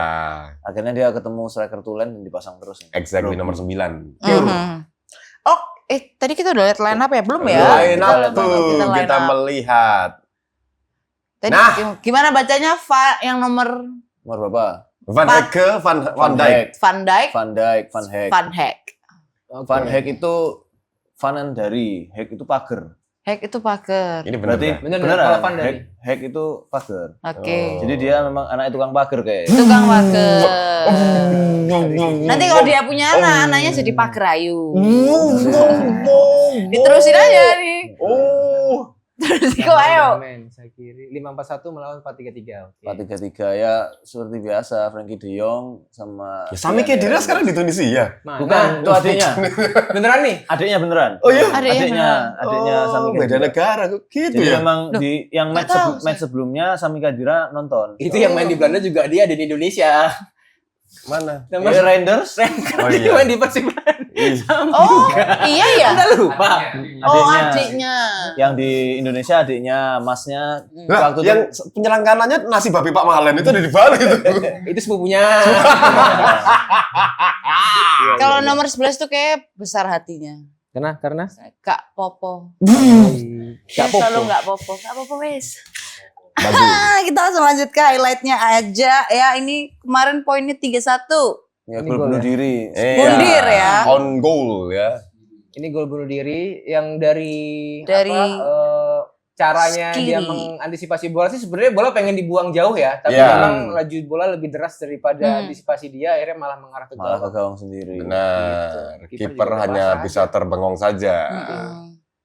Akhirnya dia ketemu striker tulen dan dipasang terus. Exactly Brobby. nomor 9. Mhm. Oh, tadi kita udah lihat line up ya? Belum ya? Line up Kita tuh line kita up. melihat. Tadi Nah. gimana bacanya yang nomor Nomor berapa? Van Hecke, Van Dijk. Van Dijk? Van Dijk, Van Hecke. Van Hek. Van Hecke itu Vanen dari Hek itu pagar. Hek itu pagar. Ini benar. Berarti Bener, beneran. kalau Van dari. Hek itu pagar. Oke. Oh. Jadi dia memang anak tukang pagar kayak. Tukang pagar. Nanti Nanti kalau dia punya anak, anaknya jadi pagerayu. Diterusin aja nih. Oh. Terus kok ayo. Saya kiri 5-4-1 melawan 4-3-3. Oke. 4-3-3 ya seperti biasa Frankie De Jong sama Ya, Sami Khedira sekarang di Tunisia. Mana? bukan itu adiknya. Beneran nih? Adiknya beneran. Oh iya. Adiknya Adiknya Sami beda Khedira. negara kok gitu Jadi ya. memang di yang nggak tahu, match sebelumnya Sami Khedira nonton. Itu yang main di Belanda juga dia ada di Indonesia. Mana? Nomor Reinders. Oh iya. Main di Persiban. Oh, iya ya. Anda lupa. Oh, adiknya. Yang di Indonesia adiknya, masnya Lah, waktu yang penyerang kanannya nasi babi Pak Mahalen itu ada di Bali itu. Itu sepupunya. Kalau nomor 11 tuh kayak besar hatinya. Karena Kak Popo. Kak Popo. Selalu nggak Popo. Kak Popo wes. Kita langsung lanjut ke highlightnya aja ya. Ini kemarin poinnya 3-1. ya Ini gol gol bunuh ya? diri. Bundir ya. On goal ya. Ini gol bunuh diri yang dari caranya Kiri. dia mengantisipasi bola sih sebenarnya bola pengen dibuang jauh ya, tapi Iya. memang laju bola lebih deras daripada antisipasi dia, akhirnya malah mengarah ke Malah ke gawang. gawang sendiri. Benar. Gitu. Kiper Kiper juga hanya basah bisa terbengong saja.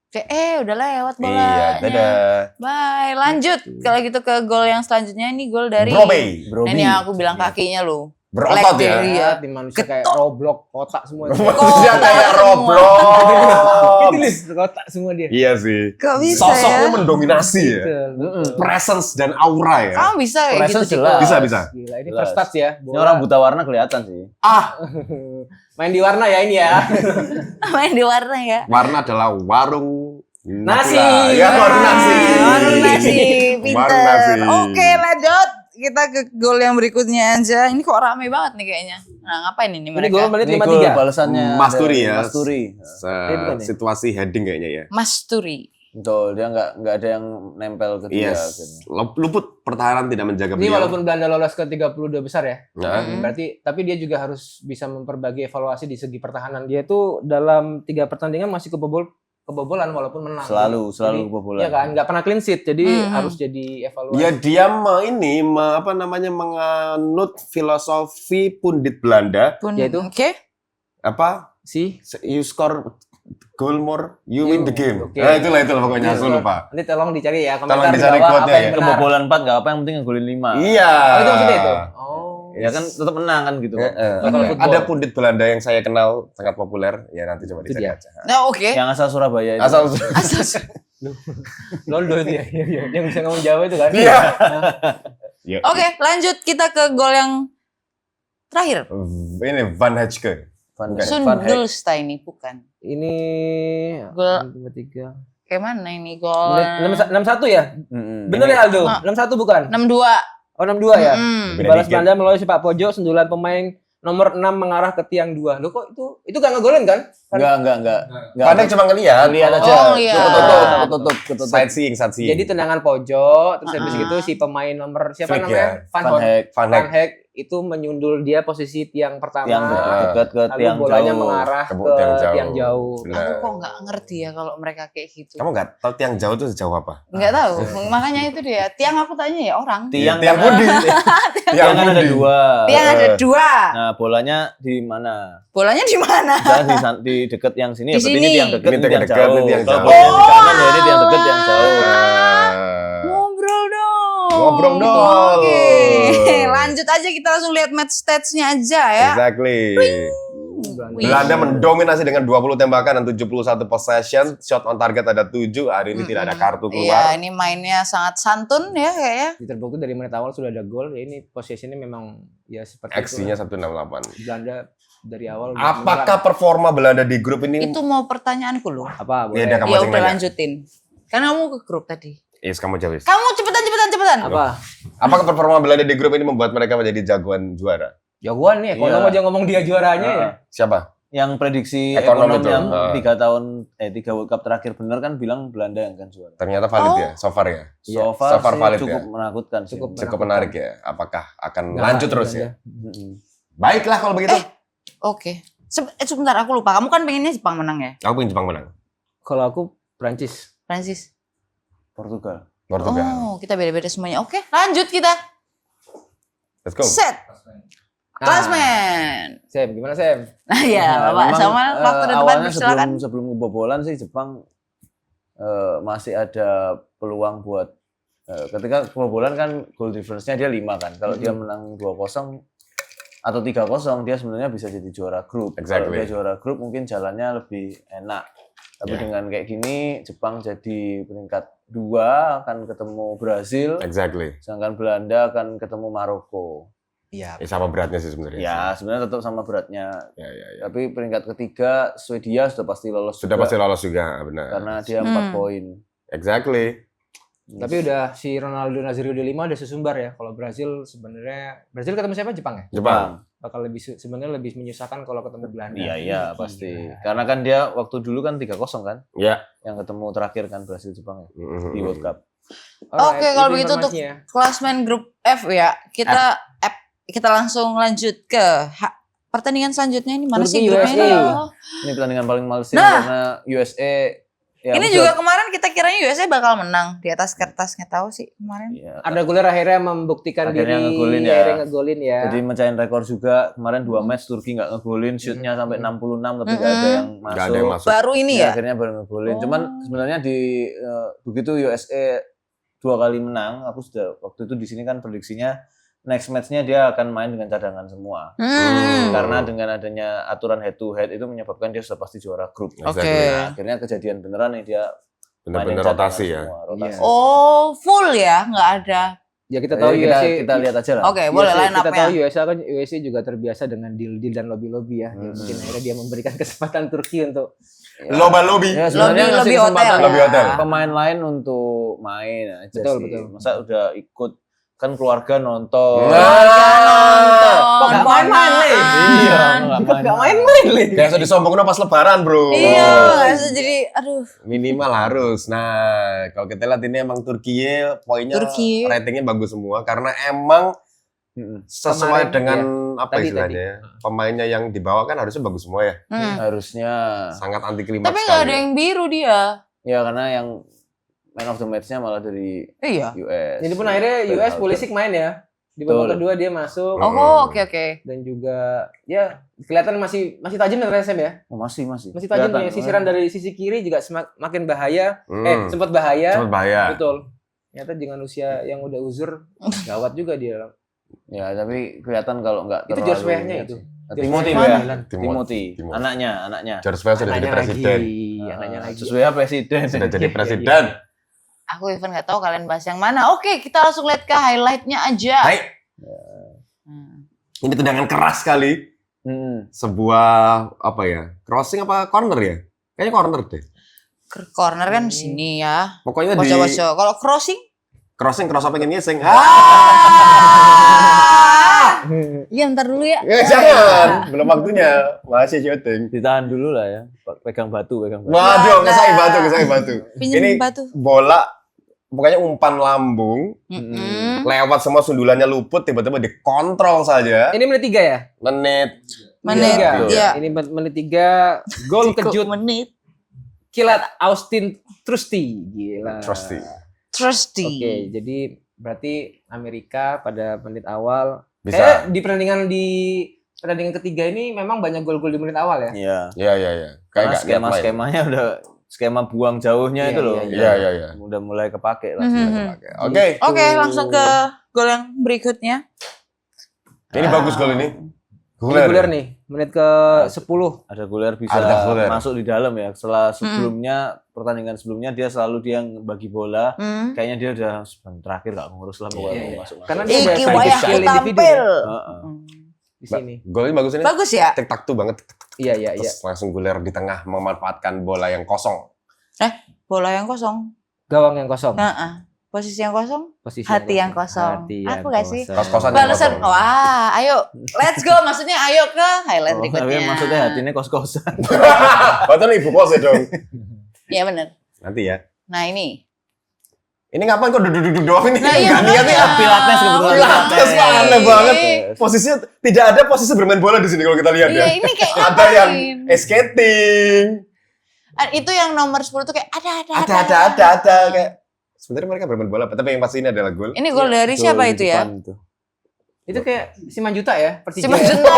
Kayak udah lewat bola. Iya, dadah. Bye. Lanjut. Kalau gitu ke gol yang selanjutnya, ini gol dari Brobe. Nah, ini yang aku bilang kakinya lo. Berotot Black ya. Berry. Iya. Di manusia kayak Roblox, kotak semua. Manusia kayak semua. Roblox. Tulis kotak semua dia. Iya sih. Kok bisa Sosoknya ya? mendominasi ya. Betul. Presence dan aura ya. Kamu bisa kayak Presence gitu. jelas. Bisa, bisa. Gila, ini Jelas. first touch ya. Ini orang buta warna kelihatan sih. Ah, Main di warna ya ini ya. Main di warna ya. warna adalah warung Nasi. Ya, warung nasi. Warung nasi. Warung nasi. Pinter. Oke, lanjut. Kita ke gol yang berikutnya aja. Ini kok rame banget nih kayaknya. Nah, ngapain ini Ini mereka? gol menit Ini gol 53. balasannya Mas Turi dari ya. Mas Turi. bukan ya? Situasi heading kayaknya ya. Mas Turi. Betul, dia nggak ada yang nempel ke dia. Yes. akhirnya. Luput pertahanan tidak menjaga Ini beliau. walaupun Belanda lolos ke 32 besar ya. Nah, Berarti tapi dia juga harus bisa memperbagi evaluasi di segi pertahanan. Dia tuh dalam 3 pertandingan masih kebobolan walaupun menang. Selalu Jadi, kebobolan. Iya kan, nggak pernah clean sheet. Jadi harus jadi evaluasi. ya dia menganut filosofi pundit Belanda Yaitu? Oke. apa Si you score goal more you win the game. Oke. Nah, itulah pokoknya aku lupa. Nanti tolong dicari ya Tolong komentar di dicari bawah quote-nya apa yang ya. benar. Kebobolan 4 nggak apa, yang penting ngegolin 5. Iya. Oh, itu maksudnya itu. Oh. Ya kan tetap menang kan gitu. Total football. Ada pundit Belanda yang saya kenal sangat populer. Ya nanti coba Itu dicari dia. aja. Nah, oke. Yang asal Surabaya itu. Asal Londo itu ya. Yang bisa ngomong Jawa itu kan. Iya. Ya. Oke, lanjut kita ke gol yang terakhir. Ini Van Hecke. Van Sundulstein ini bukan. Ini Gol. 53. Kayak mana ini gol? 61 ya? Mm-mm. Bener ya Aldo? 61 bukan? 62. Oh 62 ya? Mm. Beda Balas dikit. Belanda melalui sepak pojok, sundulan pemain nomor 6 mengarah ke tiang 2. Loh kok itu gak ngegolin kan? Enggak. Van Hecke cuma ngeliat. Lihat aja. Oh, lihat. Ketutup. Sightseeing. Jadi tendangan pojok, terus habis itu si pemain nomor siapa Flick namanya? ya? Van Van Horn. Hecke. Van Van Hecke. Hecke itu menyundul dia posisi tiang pertama. Tiang dekat ke Lalu tiang bolanya jauh. mengarah Ke ke tiang jauh. tiang jauh. Benar. Aku kok nggak ngerti ya kalau mereka kayak gitu. Kamu nggak tahu tiang jauh itu sejauh apa? Nggak tahu. Makanya itu dia. Tiang aku tanya ya orang. Tiang Tiang kan- pundi. Tiang kan ada 2. Tiang ada 2. Nah, bolanya di mana? Bolanya di mana? Misalnya di deket yang sini, Di ya berarti sini. ini tiang deket, Ini ini tiang tiang dekat, jauh. ini tiang Kalau jauh. bolanya di kanan, ya ini tiang deket, tiang jauh. Ngobrol dong. Ngobrol Gitu. dong. Oke. Lanjut aja kita langsung lihat match stats-nya aja ya. Exactly. Wih. Belanda mendominasi dengan 20 tembakan dan 71 possession. Shot on target ada 7. Hari ini tidak ada kartu Iya, keluar. ini mainnya sangat santun ya kayaknya. Terbukti dari menit awal sudah ada gol. Ya, ini possession-nya memang ya seperti Aksinya itu. 168. Belanda dari awal udah Apakah performa Belanda di grup ini? Itu mau pertanyaanku loh. menyerang. Apa? Iya, Boleh. dia kamu Ya yang udah nanya. lanjutin. Karena kamu ke grup tadi. Yes, kamu jawab. Kamu cepetan. Apa? Apakah performa Belanda di grup ini membuat mereka menjadi jagoan juara? Jagoan nih, ekonom Iya. aja ngomong dia juaranya ya. Siapa? Yang prediksi Ekonom ekonom itu. yang Ah. 3 World Cup terakhir benar kan bilang Belanda yang akan juara. Ternyata valid ya, so far ya. So So far, far sih valid cukup ya. menakutkan sih. Cukup Cukup menarik ya. Apakah akan Nggak, lanjut terus ya? Belanda. Baiklah kalau begitu. Oke. Sebentar aku lupa. Kamu kan pengennya Jepang menang ya? Aku pengen Jepang menang. Kalau aku Prancis. Prancis. Portugal. Portugal. Oh, kita beda-beda semuanya. Oke, lanjut kita. Let's go. Set. Klasmen. Sam, gimana Sam? Nah, ya, Nah, Bapak memang, sama waktu dan tempat awalnya persilakan. sebelum kebobolan sih Jepang masih ada peluang buat ketika kebobolan kan goal difference-nya dia 5 kan. Kalau dia menang 2-0 atau 3-0 dia sebenarnya bisa jadi juara grup. Kalau Exactly. dia juara grup mungkin jalannya lebih enak. Tapi Yeah. dengan kayak gini Jepang jadi peringkat 2 akan ketemu Brasil, Exactly. sedangkan Belanda akan ketemu Maroko. Iya. Sama beratnya sih sebenarnya. Ya, sebenarnya tetap sama beratnya. Ya. Tapi peringkat ketiga Swedia sudah pasti lolos. Sudah juga, pasti lolos juga, benar. karena dia 4 poin. Exactly. Tapi udah si Ronaldo Nazario de Lima udah sesumbar ya. Kalau Brazil sebenarnya ketemu siapa? Jepang ya? Jepang. Bakal sebenarnya lebih menyusahkan kalau ketemu Belanda. Iya, pasti. Karena kan dia waktu dulu kan 3-0 kan? Ya. Yang ketemu terakhir kan Brasil Jepang ya di World Cup. Oke, Alright, kalau itu begitu untuk informasinya. klasmen grup F ya. Kita langsung lanjut ke pertandingan selanjutnya ini mana sih Turki, grupnya ini? USA. Oh. Ini pertandingan paling males Nah. karena USA ya, Ini juga kemarin kita kiranya USA bakal menang di atas kertas, nggak tahu sih kemarin. ya, Ada Guler akhirnya membuktikan Akhirnya diri, ngegolin ya. akhirnya ngegolin ya. jadi mecahin rekor juga. Kemarin 2 match Turki nggak ngegolin, shootnya sampai 66 tapi nggak ada yang masuk. Nggak ada yang masuk. Baru ini ya. Akhirnya baru ngegolin. Oh. Cuman sebenarnya begitu USA 2 kali menang, aku sudah waktu itu di sini kan prediksinya next match-nya dia akan main dengan cadangan semua. Karena dengan adanya aturan head to head itu menyebabkan dia sudah pasti juara grup. Oke. Nah, akhirnya kejadian beneran nih dia Bener-bener mainin cadangan rotasi ya. semua, rotasi. Iya. Oh, full ya, nggak ada. Ya kita tahu Kita, USA kita lihat aja lah. Oke, boleh line Kita tahu up-nya. USA juga terbiasa dengan deal-deal dan lobby-lobby ya. Ya, mungkin akhirnya dia memberikan kesempatan Turki untuk Loba-lobi. Ya, sebenarnya Lobby ngasih hotel kesempatan ya. Lobby hotel. pemain lain untuk main aja Betul, sih. betul. Masa udah ikut kan keluarga nonton. Kok nggak main-main, Le? Iya, nggak main-main, Le. Kayak sudah disombongin pas lebaran, bro. Iya, nggak usah jadi, aduh. Minimal harus. Nah, kalau kita lihat ini emang Turki poinnya Turki. ratingnya bagus semua karena emang sesuai Kemarin, dengan apa Tadi. istilahnya ya, pemainnya yang dibawa kan harusnya bagus semua ya. Harusnya. Sangat anti klimaks Tapi nggak ada sekali. yang biru dia. Ya karena yang man of the match-nya malah dari Iya. US. Jadi pun akhirnya US Pulisic main ya. Di babak Betul. kedua dia masuk Oh, oke. dan juga ya kelihatan masih tajam ya Sam ya. Oh, masih. Masih tajam Kelihatan. ya. Sisiran dari sisi kiri juga makin bahaya. Hmm. Sempat bahaya. Sangat bahaya. Betul. Ternyata dengan usia yang udah uzur gawat juga dia. Ya, tapi kelihatan kalau nggak Itu terlalu. George Weah-nya itu. Timothy George ya. Weah. Timothy. Timothy. Anaknya. George Weah sudah jadi presiden. Anaknya lagi. Sesuai presiden. Sudah jadi presiden. Aku even nggak tahu kalian bahas yang mana. Oke, kita langsung lihat ke highlight-nya aja. Hai. Hmm. Ini tendangan keras sekali. Sebuah apa ya? Crossing apa corner ya? Kayaknya corner deh. Corner kan di sini ya. Pokoknya di Bocah-bocah. Kalau crossing? crossing cross apa pengen ngising. Iya, ntar dulu ya. Jangan, belum waktunya. Masih syuting. Ditahan dulu lah ya. Pegang batu. Waduh, kesai batu. Pinjem Ini batu. bola pokoknya umpan lambung, Mm-mm. lewat semua sundulannya luput, tiba-tiba dikontrol saja. Ini menit 3 ya? Menit Menit, Tiga. iya. Ini menit 3 gol kejut Menit. kilat Austin Trusty. Gila. Trusty. Oke, jadi berarti Amerika pada menit awal Bisa. di pertandingan ketiga ini memang banyak gol-gol di menit awal ya. Iya. Iya. Karena Kayak nggak niat skemanya udah skema buang jauhnya Iya, itu loh. iya, Iya. Udah mulai kepake lah. Oke. Oke, langsung ke gol yang berikutnya. Ini bagus gol ini. Ini Guler nih, menit ke 10. Ada Guler bisa Ada Guler. masuk di dalam ya. Setelah sebelumnya pertandingan sebelumnya dia selalu dia yang bagi bola. Hmm. Kayaknya dia udah sebentar terakhir gak ngurus lah pokoknya mau masuk. Karena dia Iki banyak wayahku skill individu tampil. ya, di sini. Gol ini bagus ini. Bagus ya? Tek tak tuh banget. Iya. Terus langsung guler di tengah memanfaatkan bola yang kosong. Bola yang kosong. Gawang yang kosong. Nah, posisi yang kosong. Posisi hati yang kosong. Hati Aku yang nggak sih? kosong. Kos-kosan yang Balasan. kosong. Wah, ayo. Let's go. Maksudnya ayo ke highlight Tapi berikutnya. maksudnya hatinya kos-kosan. Betul ibu kos ya dong. Iya bener. Nanti ya. Nah ini. Ini ngapain kok duduk-duduk doang ini? Nah, iya, Nggak niat ya. makanya. Pilates kebetulan. Pilates Iya. aneh banget. Posisinya tidak ada posisi bermain bola di sini kalau kita lihat Iya, ya. ini kayak Ada yang ngapain? skating. Itu yang nomor 10 tuh kayak ada. Ada kayak sebenarnya mereka bermain bola, tapi yang pasti ini adalah gol. Ini gol dari siapa itu ya? Itu kayak Simanjuta ya, Persija. Simanjuta.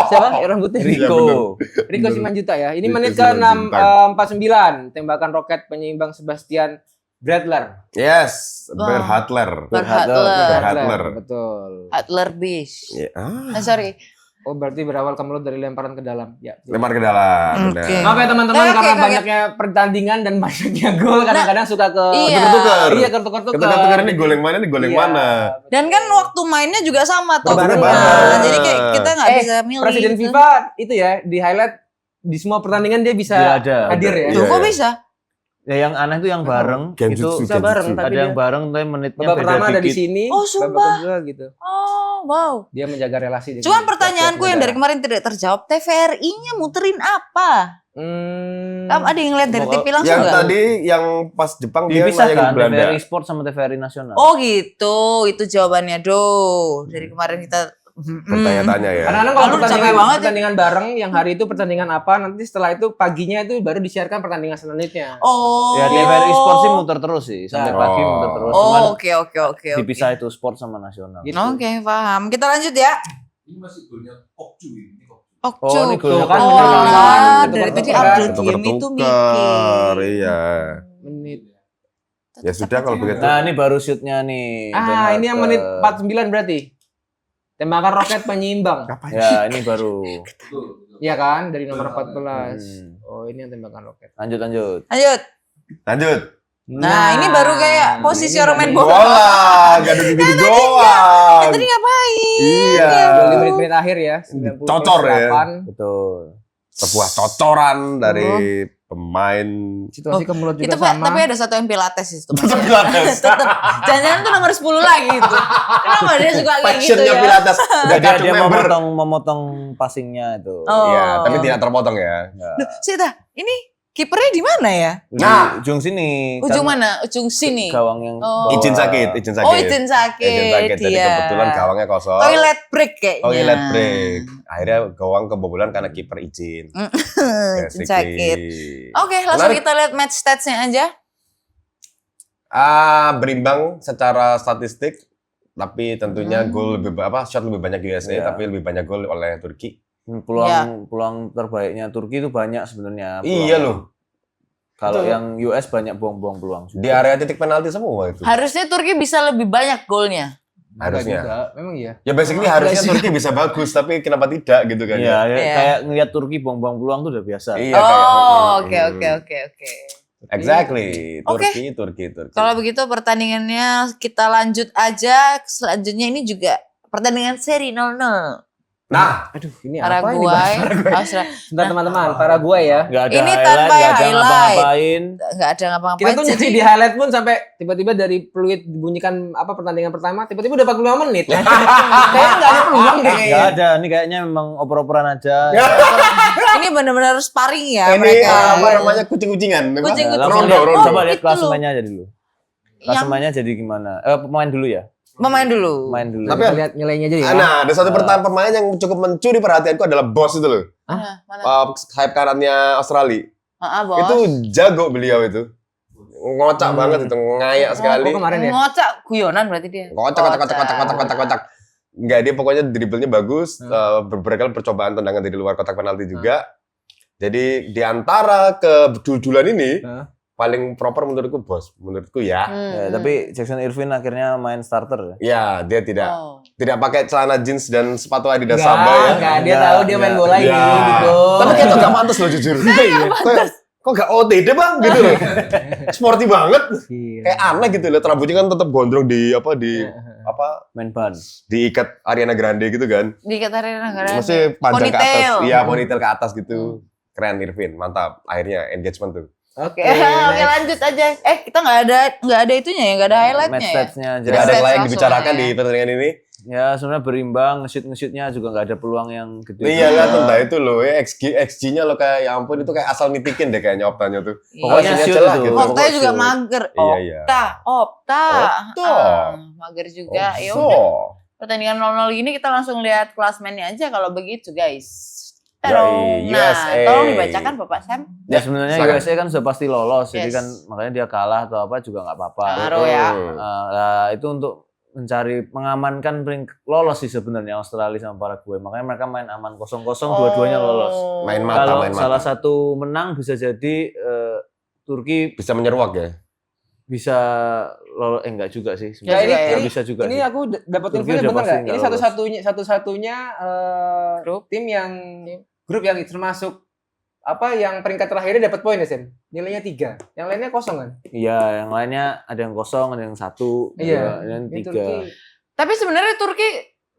Siapa? Rambutnya Iya, Rico. Rico Simanjuta ya. Ini Rico menit ke Simanjuntak. 49, tembakan roket penyeimbang Sebastian Bradler. Yes, Wah. Berhadler. Berhadler. Berhadler. Betul. Adler Bis. Ya. Sorry. Oh, berarti berawal kemelut dari lemparan ke dalam. Ya. Lempar ke dalam. benar. Oke. Maaf ya teman-teman Oke, karena kaget. banyaknya pertandingan dan banyaknya gol kadang-kadang suka ke Iya. Tuker-tuker. Iya, ketukar-tukar. Ketukar-tukar ini gol yang mana, ini gol yang Iya. mana. Dan kan waktu mainnya juga sama toh. Berbarengan. Nah, jadi kayak kita nggak bisa milih. Presiden gitu. FIFA itu ya di highlight di semua pertandingan dia bisa Dia ada. hadir ya. Tuh, Iya. kok bisa? Ya yang aneh itu yang bareng Genjutsu, itu bisa bareng, genjutsu. tapi ada yang dia- bareng tapi menitnya Babak beda pertama ada di dikit. sini, Oh, babak sumpah. kedua gitu. Oh, wow. Dia menjaga relasi dengan Cuman tiap-tiap pertanyaanku yang dari negara. kemarin tidak terjawab, TVRI-nya muterin apa? Kamu ada yang lihat dari TV langsung Yang nggak? tadi yang pas Jepang dia Dipisahkan nayangin Belanda. TVRI Sport sama TVRI Nasional. Oh gitu, itu jawabannya do. Dari kemarin kita Bertanya-tanya ya. Kadang-kadang kalau Lalu pertandingan, capek banget ya. pertandingan bareng yang hari itu pertandingan apa, nanti setelah itu paginya itu baru disiarkan pertandingan selanjutnya. Oh. Ya TVRI Sport sih muter terus sih sampai pagi Oh. muter terus. Cuman Oh, oke. dipisah itu sport sama nasional. Gitu. Oke, paham. Kita lanjut ya. Ini masih golnya Okju ini. Okcu. Oh, ini golnya kan, Oh, bener kan? lah, Itu dari kan tadi tukeran. Abdul diem itu Tuker-tuker, mikir. iya. Menit. Ya sudah kalau begitu. Nah, ini baru shootnya nih. Ah, ini yang menit Donald, 49 berarti. Tembakan roket penyeimbang. Ya, ini baru. Betul. Iya kan? Dari nomor 14. Hmm. Oh, ini yang tembakan roket. Lanjut. Lanjut. Lanjut. Nah, ini baru kayak posisi ini orang main baru- bola. Bola, gak ada gitu doang. Tadi ngapain? Iya. Udah 5 menit akhir ya. 90 Cocor ya. 8. Betul. Sebuah cocoran dari pemain. Situasi kemelut juga Itu Pak, sama. tapi ada satu yang pilates itu. Tetap Pilates. Tetep. Jangan-jangan tuh nomor 10 lagi itu. Kenapa dia suka kayak gitu Passionnya ya? Pilates. Udah Dia, kadung dia member. memotong passingnya itu. Oh. Iya, tapi tidak terpotong ya. Loh, Sita, ini kipernya di mana ya? Nah. Di ujung sini. Ujung kan mana? Ujung sini. Gawang yang Oh. bawah. Izin sakit, izin sakit. Oh, izin sakit. Izin sakit. Jadi iya. kebetulan gawangnya kosong. Toilet break kayaknya. Toilet break. Akhirnya gawang kebobolan karena kiper izin. Izin sakit. Oke, langsung Menarik. kita lihat match stats-nya aja. Berimbang secara statistik, tapi tentunya gol lebih shot lebih banyak USA, Iya. tapi lebih banyak gol oleh Turki. Peluang Ya. peluang terbaiknya Turki itu banyak sebenarnya. Iya peluangnya. loh. Kalau Betul. yang US banyak buang-buang peluang. Di area titik penalti semua itu. Harusnya Turki bisa lebih banyak golnya. Harusnya. Enggak juga. Memang iya. Ya basically harusnya Turki bisa bagus, tapi kenapa tidak gitu kan? Iya, ya, Iya. kayak ngeliat Turki buang-buang peluang tuh udah biasa. Iya kayak. Oh, oke. Exactly. Oke. Turki. Kalau begitu pertandingannya kita lanjut aja. Selanjutnya ini juga pertandingan seri 0-0. Nah, Aduh, ini apa ini? Paraguay, Bang? Australia. Sebentar teman-teman, Paraguay ya. Nggak ada Ini highlight, tanpa nggak ada highlight. ngapa-ngapain. Nggak ada ngapa-ngapain. Kita tuh jadi nyari di highlight pun sampai tiba-tiba dari peluit dibunyikan apa pertandingan pertama, tiba-tiba udah 45 menit. Kayaknya nggak ada peluang deh Nggak kayaknya. ada, ini kayaknya memang oper-operan aja. ini benar-benar sparring ya ini mereka. apa namanya kucing-kucingan? Kucing-kucingan. Langsung Rondo. coba lihat gitu klasemennya aja dulu. Yang Klasemennya jadi gimana? Pemain dulu ya. pemain dulu. Main dulu. Tapi Kita lihat nilainya aja ya. Nah, ada satu pemain yang cukup mencuri perhatianku adalah Bos itu loh. Mana? Sayap kanannya Australia. Bos. Itu jago beliau itu. Ngocak banget itu, ngayak sekali. Oh, kemarin ya. Ngocak guyonan berarti dia. Kocak. Enggak, dia pokoknya dribblenya bagus, berbagai kali percobaan tendangan dari luar kotak penalti juga. Jadi di antara kedul-dulan ini paling proper menurutku menurutku ya. Ya, tapi Jackson Irvin akhirnya main starter. Ya, dia tidak pakai celana jeans dan sepatu Adidas Enggak, Samba ya. enggak, dia tahu dia main bola ini Ya. gitu. Tapi kayak gak pantas loh jujur. Kok gak OTD bang gitu loh. Sporty banget. Kayak aneh gitu loh. Rambutnya kan tetap gondrong di Main ban. diikat Ariana Grande gitu kan. Diikat Ariana Grande. Masih panjang ke atas. Ponytail. Iya, ponytail ke atas gitu. Keren Irvin, mantap. Akhirnya engagement tuh. Oke. Oke, lanjut aja. Kita nggak ada itunya ya, nggak ada highlightnya Match ya. stats-nya aja. Jadi ada yang Stats lain langsung dibicarakan ya. di pertandingan ini. Ya sebenarnya berimbang, nge-shoot-nya juga nggak ada peluang yang gede. Iya kan, entah itu loh ya XG-nya lo kayak ya ampun itu kayak asal nitikin deh kayaknya Optanya tuh. Pokoknya Hasilnya shoot celah itu. gitu. Opta Pokoknya juga shoot. mager. Iya. Opta. Opta. Mager juga. Ya So. udah. Pertandingan 0-0 ini kita langsung lihat klasmennya aja kalau begitu guys. Yoi, Nah, USA. tolong dibacakan Bapak Sam. Ya sebenarnya silakan. USA kan sudah pasti lolos, jadi Yes. kan makanya dia kalah atau apa juga nggak apa-apa. Ngaruh ya. Nah, itu untuk mengamankan lolos sih sebenarnya Australia sama Paraguay. Makanya mereka main aman 0-0, dua-duanya lolos. Main mata, Kalau main mata. salah satu menang bisa jadi Turki Bisa menyeruak ya. bisa enggak juga sih. Ya, ini- Nggak ini- bisa juga. Ini sih. aku dapat Turki infonya udah benar pasti nggak? Ini nggak lolos. satu-satunya Grup. tim yang grup yang termasuk yang peringkat terakhirnya dapat poin ya Sen? Nilainya 3. Yang lainnya kosong kan? Iya, yang lainnya ada yang kosong, ada yang 1, Iya. ada yang Ini 3. Turki. Tapi sebenarnya Turki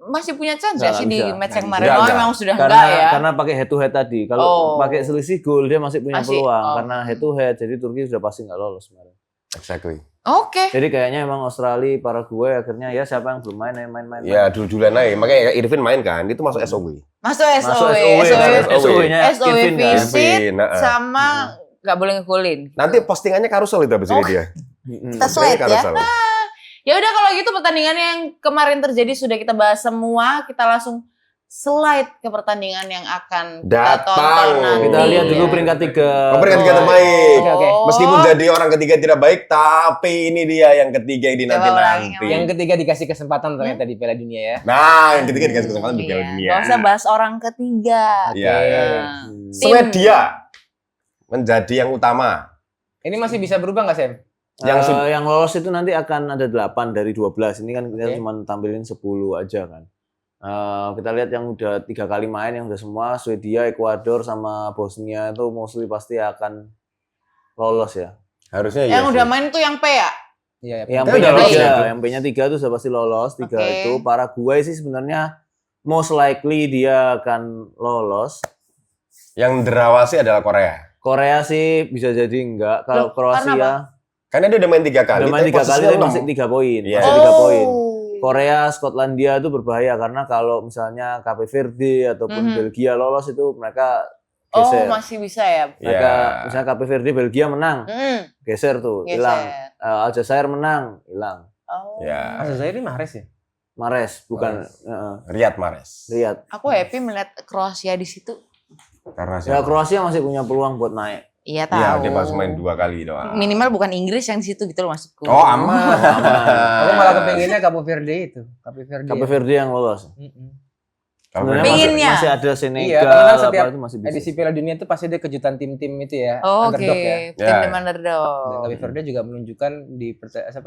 masih punya chance Nggak, ya sih nggak di bisa. match yang Nggak kemarin. bisa. Oh, Nggak. emang sudah Karena enggak ya. karena pakai head to head tadi. Kalau Oh. pakai selisih gol dia masih punya Masih, peluang oh. karena head to head. Jadi Turki sudah pasti nggak lolos kemarin. Exactly. Oke. Jadi kayaknya emang Australia, Paraguay akhirnya ya siapa yang belum main ya main. Ya dulu-duluan aja. Makanya Irvin main kan, itu masuk SOW. Masuk Masuk SOW. SOW-nya SOW Irvin kan. visit Irvin, nah. sama nggak boleh ngegolin. Nanti postingannya karusel itu abis ini dia. Kita Postingannya slide ya. karusel. Ya udah kalau gitu pertandingan yang kemarin terjadi sudah kita bahas semua. Kita langsung slide ke pertandingan yang akan kita Datang. tonton nanti. Kita lihat dulu ya. peringkat 3. Oh, peringkat 3 terbaik. Oke. Meskipun jadi orang ketiga tidak baik, tapi ini dia yang ketiga yang Coba ulangi, dinanti-nanti. Yang ketiga dikasih kesempatan ternyata di Piala Dunia ya. Nah, yang ketiga dikasih kesempatan di Iya, Piala Dunia. nggak usah bahas orang ketiga. Iya, iya, iya. Nah, tim. Swedia menjadi yang utama. Ini masih bisa berubah nggak Sen? Yang lolos itu nanti akan ada 8 dari 12. Ini kan kita Oke. cuma tampilin 10 aja kan. Kita lihat yang udah 3 kali main yang udah semua Swedia, Ekuador sama Bosnia itu mostly pasti akan lolos ya. Harusnya Yang iya udah sih. main tuh yang P ya? Iya, Yang Tapi P-nya udah lolos 3, ya? yang P-nya 3 itu sudah pasti lolos. 3 Oke. itu Paraguay sih sebenarnya most likely dia akan lolos. Yang derawasi adalah Korea. Korea sih bisa jadi enggak. Kalau Loh, karena apa? Kroasia Karena dia udah main 3 kali. udah main 3 kali posisinya tapi belum- masih 3 poin. Iya. Masih 3 poin. Oh. Korea, Skotlandia itu berbahaya karena kalau misalnya Cape Verde ataupun Mhm. Belgia lolos itu mereka Oh, geser. masih bisa ya. Mereka Ya. misalnya Cape Verde Belgia menang, geser tuh, Geser. hilang. Aljazair menang, hilang. Oh. Ya, Aljazair ini Mahrez ya? Mahrez bukan Riyad Mahrez. lihat. Aku happy melihat Kroasia di situ. Karena Ya siapa? Kroasia masih punya peluang buat naik. Iya Iya, tahu. dia baru main 2 kali doang. Minimal bukan Inggris yang di situ gitu loh maksudku. Oh, aman. Aku malah kepengennya Cape Verde itu. Cape Verde. Cape ya. Verde yang lolos. Mm-mm. Sebenarnya Pengennya. masih ada Iya, Senegal karena kan apa setiap itu masih bisa. edisi Piala Dunia itu pasti ada kejutan tim-tim itu ya, Oh, oke. underdog ya. Tim Ya. tim underdog. Dan Cape Verde juga menunjukkan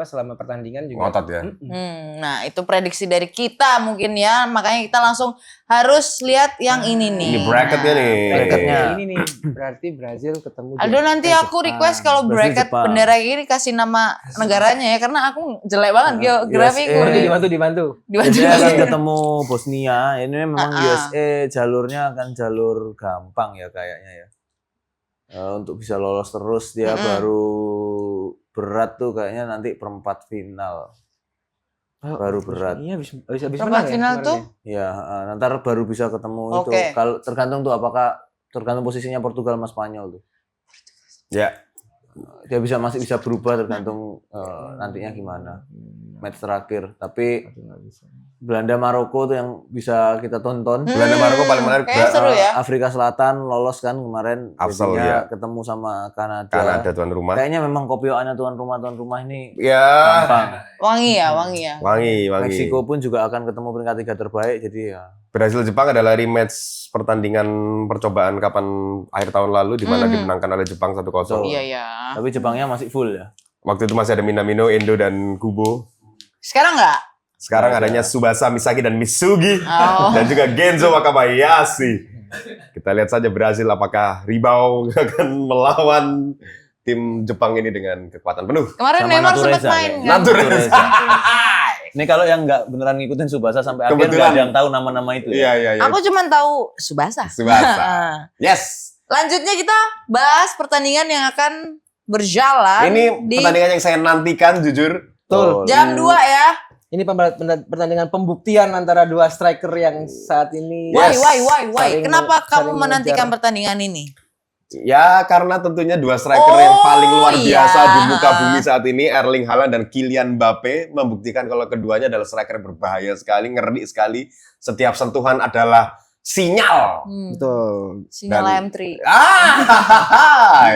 selama pertandingan juga. Ngotot ya. Mm-mm. Nah, itu prediksi dari kita mungkin ya. Makanya kita langsung harus lihat yang ini nih. Ini bracketnya Nah, nih. bracketnya. Ini nih berarti Brazil ketemu. Aduh, nanti aku request kalau Brazil, bracket Jepang. bendera ini kasih nama negaranya ya, karena aku jelek banget geografi USA. gue. Dibantu. Biasanya akan ketemu Bosnia. Ini memang Ah, ah. USA jalurnya akan jalur gampang ya kayaknya ya. Untuk bisa lolos terus dia baru berat tuh kayaknya nanti perempat final. Baru berat. Iya, bisa Perempat final tuh? Ya, nanti baru bisa ketemu itu. Oke. Kalau tergantung tuh apakah tergantung posisinya Portugal sama Spanyol tuh. Ya. Dia masih bisa berubah tergantung nantinya gimana match terakhir. Tapi Belanda Maroko tuh yang bisa kita tonton. Belanda Maroko paling menarik. Kayaknya seru ya. Afrika Selatan lolos kan kemarin. Afsal, jadinya ya. ketemu sama Kanada. Kanada tuan rumah. Kayaknya memang kopioannya tuan rumah ini Ya. gampang. Wangi ya, wangi ya. Wangi. Meksiko pun juga akan ketemu peringkat 3 terbaik. Jadi ya Brazil Jepang adalah rematch pertandingan percobaan kapan akhir tahun lalu di mana dimenangkan oleh Jepang 1-0. Iya ya. tapi Jepangnya masih full ya. Waktu itu masih ada Minamino, Endo dan Kubo. Sekarang nggak? Sekarang adanya Tsubasa, Misaki dan Misugi Oh. dan juga Genzo Wakabayashi. Kita lihat saja Brazil apakah rebound akan melawan tim Jepang ini dengan kekuatan penuh. Kemarin Sama Neymar sempat Natureza, main kayaknya. kan? Natureza. Ini kalau yang nggak beneran ngikutin Subasa sampai akhir Kebetulan. nggak ada yang tahu nama-nama itu. Iya, iya, iya. Aku cuma tahu Subasa. Tsubasa. Yes. Lanjutnya kita bahas pertandingan yang akan berjalan Ini di pertandingan yang saya nantikan jujur. Betul. jam 2 ya. Ini pertandingan pembuktian antara dua striker yang saat ini. Yes. Why? Saling- Kenapa kamu saling menantikan mengejar. pertandingan ini? Ya karena tentunya dua striker Oh, yang paling luar biasa iya. di muka bumi saat ini, Erling Haaland dan Kylian Mbappe, membuktikan kalau keduanya adalah striker yang berbahaya sekali, ngeri sekali. Setiap sentuhan adalah sinyal. Betul. Sinyal Dan- M3. Ah,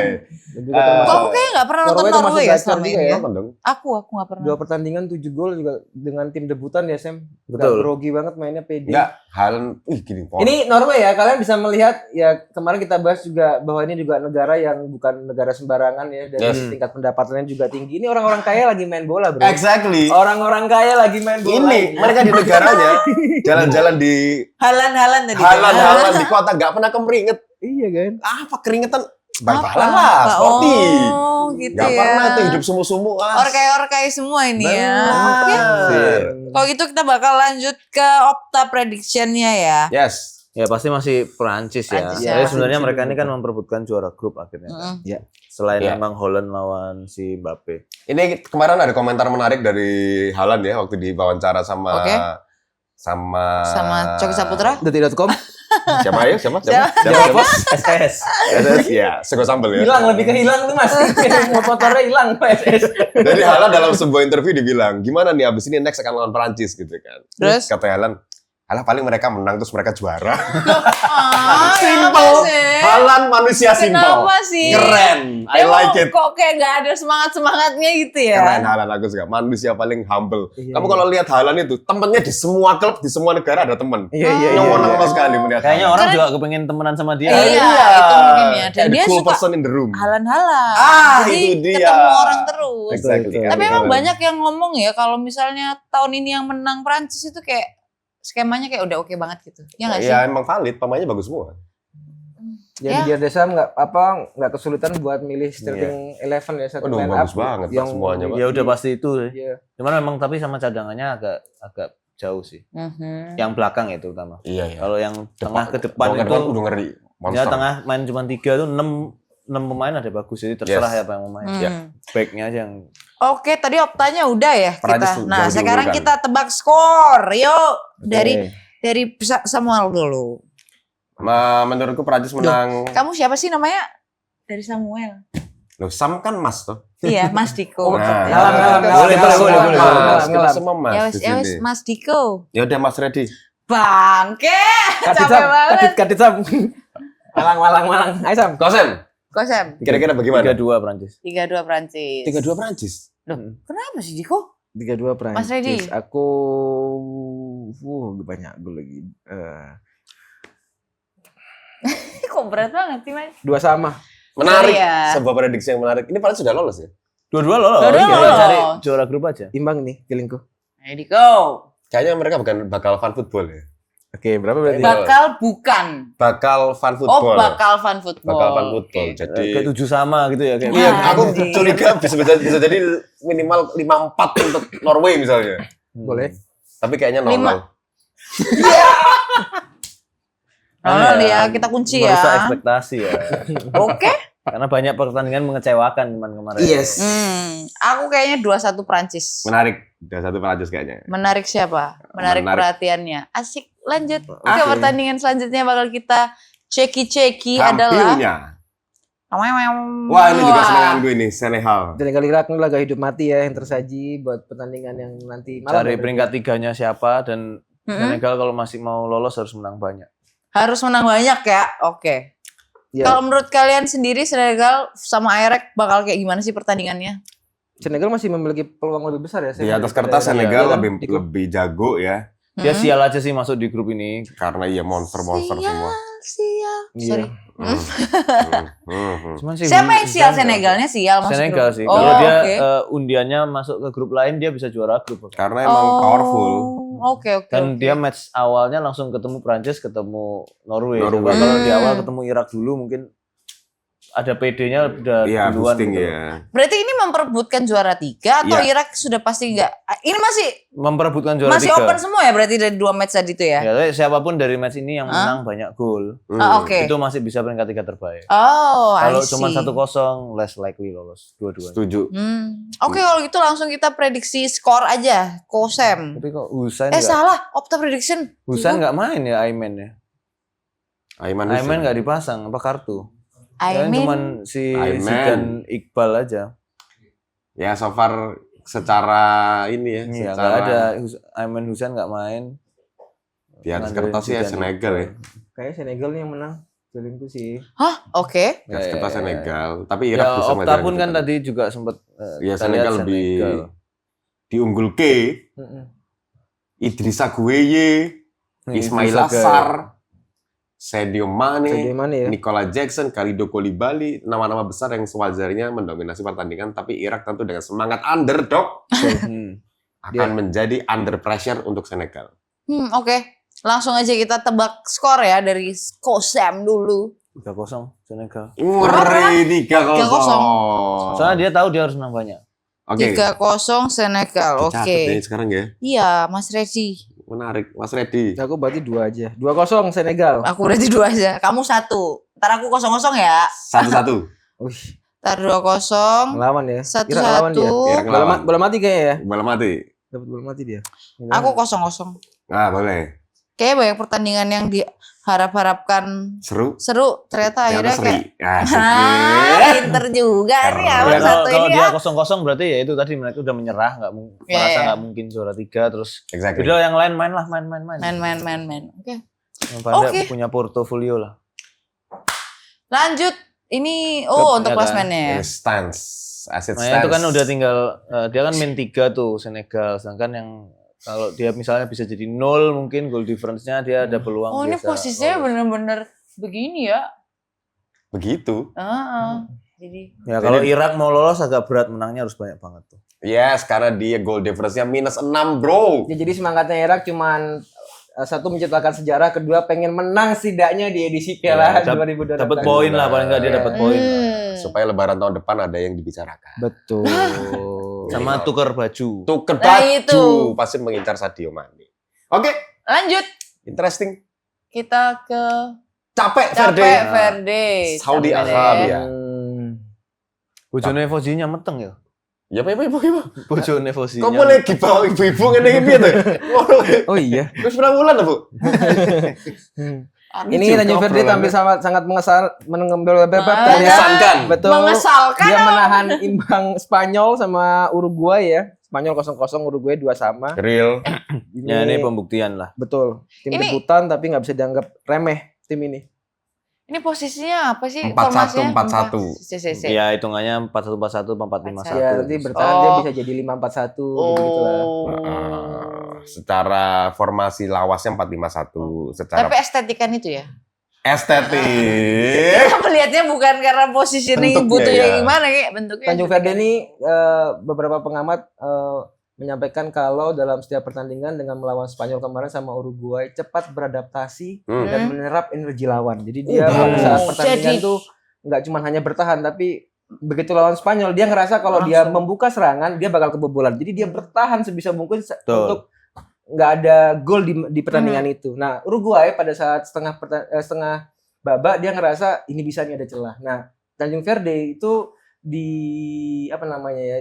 Juga termasuk- Kok aku kayaknya nggak pernah nonton Norway termasuk Norway ya gacor selama juga ini. ya. Nonton dong. Aku nggak pernah. 2 pertandingan 7 gol juga dengan tim debutan ya Sam. Nggak Betul. grogi banget mainnya pede. Enggak, Haaland, gini. Ini Norway ya, kalian bisa melihat ya kemarin kita bahas juga bahwa ini juga negara yang bukan negara sembarangan ya dari Yes. tingkat pendapatannya juga tinggi. Ini orang-orang kaya lagi main bola, Bro. Exactly. Orang-orang kaya lagi main bola. Ini mereka di negaranya jalan-jalan di Halan tadi. halan-halan di kota nggak pernah keringet. Iya kan? Apa keringetan? Bal-balan lah, sporty. Oh, gitu Nggak ya. pernah tuh hidup semu-semu. Orkai-orkai semua ini ya. Oke. Benar. Kalau gitu kita bakal lanjut ke Opta prediction-nya ya. Yes. Ya pasti masih Perancis ya. Perancis Jadi ya. sebenarnya mereka ini kan memperebutkan juara grup akhirnya. Mm-mm. Ya. Selain Ya. memang Holland lawan si Mbappe. Ini kemarin ada komentar menarik dari Haaland ya waktu diwawancara sama Oke. sama Coki Saputra. Detik.com Siapa ya? Siapa? SS. Ya, sego sambel ya. hilang, lebih ke hilang tuh Mas. Motornya hilang PSS. Jadi Haaland dalam sebuah interview dibilang, gimana nih abis ini next akan lawan Perancis gitu kan. Terus? Kata Haaland, alah paling mereka menang terus mereka juara. Simple. Simple. Haaland manusia simple. Kenapa sih? Keren. I like it. Kok kayak nggak ada semangatnya gitu ya? Keren Haaland, aku suka. Manusia paling humble. Iya, Kamu iya. kalau lihat Haaland itu, temennya di semua klub, di semua negara ada temen. Iya, iya, Nyongong sekali melihat Kayaknya Haaland. orang juga kepengen temenan sama dia. Iya, itu mungkin ya. Dan Kayak the dia cool suka person in the room. halan-halan. Ah, Jadi itu dia. ketemu orang terus. Exactly. Tapi emang banyak yang ngomong ya kalau misalnya tahun ini yang menang Prancis itu kayak skemanya kayak udah oke banget gitu. Ya nggak sih? Ya emang valid, pemainnya bagus semua. Jadi Ya. biar Desam nggak kesulitan buat milih starting 11 ya satu Waduh, line bagus up banget Pak, semuanya, Pak. Ya udah pasti itu. Iya. Cuman memang tapi sama cadangannya agak jauh sih. Mhm. Yang belakang itu utama. Iya, iya. Kalau yang tengah ke depan Kalau itu udah ngeri. ya Monster. tengah main cuma 3 tuh 6 pemain ada bagus, jadi terserah Yes. ya apa yang mau main. Hmm. Ya. Backnya aja yang Oke, tadi optanya udah ya Perancis kita. tuh Nah, jauh sekarang diunggulkan. kita tebak skor. Yuk, Oke. dari Samuel dulu. Menurutku Prancis menang. Kamu siapa sih namanya? Dari Samuel. Loh, Sam kan Mas toh. Iya, Mas Diko. Nah, ngalam. Boleh, boleh, boleh. Kita semua Mas Ya wes, di sini. Mas Diko. Ya udah Mas ready. Bangke, Kadit capek Sam, banget. kadit Sam. Malang. Ayo Sam. Kosem, Kosem, kira-kira bagaimana? 3-2 Prancis. 3-2 Prancis. 3-2 Prancis. Kenapa sih Diko? 3-2 Prancis. Mas Reddy. Aku banyak gol lagi. Kok berat banget sih, Mas? 2 sama. Menarik. Iya. Sebuah prediksi yang menarik. Ini Prancis sudah lolos ya? Dua-dua lolos. Dua-dua Iya, lolos. cari juara grup aja. Imbang nih feelingku. Ayo Diko. Kayaknya mereka bakal fun football ya. Oke, berapa berarti? Iya. Bakal bukan. Bakal fun Oh, football. bakal fun football. Bakal fun football. Oke. Jadi Kayak 7 sama gitu ya kayak. iya, aku Anjing. curiga bisa jadi minimal 5-4 untuk Norway misalnya. Boleh. Tapi kayaknya 0-0. 5. Ya, kita kunci ya. Merusak ekspektasi ya. Oke. Karena banyak pertandingan mengecewakan kemarin. Yes. Aku kayaknya 2-1 Prancis. Menarik. Udah satu Prancis kayaknya. Menarik siapa? Menarik Menarik. perhatiannya. Asik. Lanjut ke pertandingan selanjutnya bakal kita ceki adalah Tampilnya. Wah, ini juga senanganku ini, Senegal. Senegal Irak ini laga hidup mati ya yang tersaji buat pertandingan yang nanti malam. Cari ya, peringkat 3-nya siapa dan Mm-mm. Senegal kalau masih mau lolos harus menang banyak. Harus menang banyak ya. Oke. Ya, Kalau menurut kalian sendiri Senegal sama Iraq bakal kayak gimana sih pertandingannya? Senegal masih memiliki peluang lebih besar ya. Di atas kertas Senegal Iya kan? lebih jago ya. Dia Mm-mm. sial aja sih masuk di grup ini. Karena iya monster-monster semua. Sial. Iya. Sorry. Cuman sih Siapa yang sial? Senegal. Senegalnya sial masuk Senegal grup. sih. Oh, Kalau dia oke. undiannya masuk ke grup lain dia bisa juara grup. Karena emang powerful. Oke. Dan dia match awalnya langsung ketemu Prancis, ketemu Norway. Norway. Coba kalau di awal Hmm. ketemu Irak dulu mungkin ada PD-nya udah Iya, duluan boosting gitu. ya. Berarti ini memperebutkan juara 3 atau Iya. Irak sudah pasti enggak? Ini masih Memperebutkan juara masih 3. open semua ya berarti dari 2 match tadi itu ya? Ya, tapi siapapun dari match ini yang Hah? menang banyak gol, Oke. itu masih bisa peringkat 3 terbaik. Oh, Kalau I cuma see. 1-0 less likely lolos dua-duanya. Setuju. Oke, kalau gitu langsung kita prediksi skor aja. Kosem. Tapi kok Husain Salah. Opta prediction. Husain nggak main ya Aiman ya? Aiman Aiman nggak dipasang apa kartu? I Kan mean, cuman si Aiman. Zidane Iqbal aja. Ya so far secara ini ya, Iya, secara nggak ada Aiman Husain nggak main. di atas Ngandelin kertas ya Zidane Senegal ya. Iqbal. Kayaknya Senegal nih yang menang. Feelingku sih. Hah? Oke. Gas kertas Senegal, tapi Ya, Irak bisa Opta mengajarkan pun kan kita. tadi juga sempat Ya kita Senegal lihat lebih Senegal. diunggulke. Idrissa Gueye, Ismail Idrissa Gueye. Assar, Sadio Sadio Mane, Mane ya. Nicola Jackson, Kalidou Koulibaly, nama-nama besar yang sewajarnya mendominasi pertandingan, tapi Irak tentu dengan semangat underdog akan menjadi under pressure untuk Senegal. Oke. Langsung aja kita tebak skor ya dari Kosem dulu. 3-0 Senegal. Ngeri 3-0. Soalnya dia tahu dia harus menang banyak. Oke. 3-0 Senegal. Dicatat Oke. ya sekarang ya. Iya, Mas Rezi. Menarik, Mas Reddy. Aku berarti 2 aja. 2-0 Senegal. Aku berarti 2 aja. Kamu 1. Ntar aku 0-0 ya. 1-1. Wih, Ntar 2-0. ngelawan ya. 1-1. Irak ngelawan dia. Irak ngelawan. Bola mati kayaknya ya. Bola mati. Dapat bola mati dia. Aku 0-0. Ah, boleh. Kayaknya banyak pertandingan yang diharap-harapkan Seru. seru. Ternyata akhirnya Ternyata kayak seri. Asik. pinter juga nih Keren. abang Ya, satu kalau ini dia ya. 0-0 berarti ya itu tadi mereka udah menyerah, Iya, merasa iya. nggak mungkin juara 3 terus. Exactly. Udah yang lain main lah, main. Main. Oke. Yang pada Oke. punya portofolio lah. Lanjut. Ini Klub, untuk ya kan? klasmennya ya. Ini stance. Asset Nah stance. itu kan udah tinggal dia kan main 3 tuh Senegal, sedangkan yang kalau dia misalnya bisa jadi 0 mungkin goal difference-nya dia ada peluang. Oh, ini bisa posisinya lolos. bener-bener begini ya. Begitu. Jadi Ya kalau Irak mau lolos agak berat, menangnya harus banyak banget tuh. Yes, karena dia goal difference-nya -6, bro. Ya, jadi semangatnya Irak cuman satu menciptakan sejarah, kedua pengen menang setidaknya di edisi Piala Ya, 2022. Dapat poin lah paling nggak dia dapat poin. Supaya lebaran tahun depan ada yang dibicarakan. Betul. Sama tukar baju. Tuker Nah, baju. itu. Pasti mengincar Sadio Mane. Oke, lanjut interesting. kita ke Capek, Capek Verde. Verde. Saudi Capek deh. Arabia. Bojone Fosinya meteng ya. Ya, apa. Bojone Fosinya. Kok boleh gibawa ibu-ibu ngene iki piye to? Oh iya. Wis berapa bulan, Bu? Ini Tanjung Verde tampil sangat Mengesankan. Mengesankan. Betul. Mengesalkan. Dia menahan imbang Spanyol sama Uruguay ya. Spanyol 0-0, Uruguay 2-2. Real. Ya ini pembuktian lah. Betul. Tim Ini- debutan tapi nggak bisa dianggap remeh tim ini. Ini posisinya apa sih? 4-1, Formasinya? 4-1. Si. Ya hitungannya 4-1-4-1, 4-5-1. Ya nanti bertahan dia Oh. bisa jadi 5-4-1 gitu lah. Secara formasi lawasnya 4-5-1. Secara Tapi estetikan itu ya. estetik. Kita melihatnya bukan karena positioning Bentuknya, butuhnya ya. gimana kayak bentuknya. Tanjung Verde ini beberapa pengamat menyampaikan kalau dalam setiap pertandingan dengan melawan Spanyol kemarin sama Uruguay cepat beradaptasi dan menyerap energi lawan. Jadi dia pada saat pertandingan Jadi- tuh nggak cuma hanya bertahan tapi begitu lawan Spanyol dia ngerasa kalau dia Langsung. membuka serangan dia bakal kebobolan. Jadi dia bertahan sebisa mungkin Betul. untuk nggak ada gol di pertandingan itu. Nah Uruguay pada saat setengah babak dia ngerasa ini bisa nih ada celah. Nah Tanjung Verde itu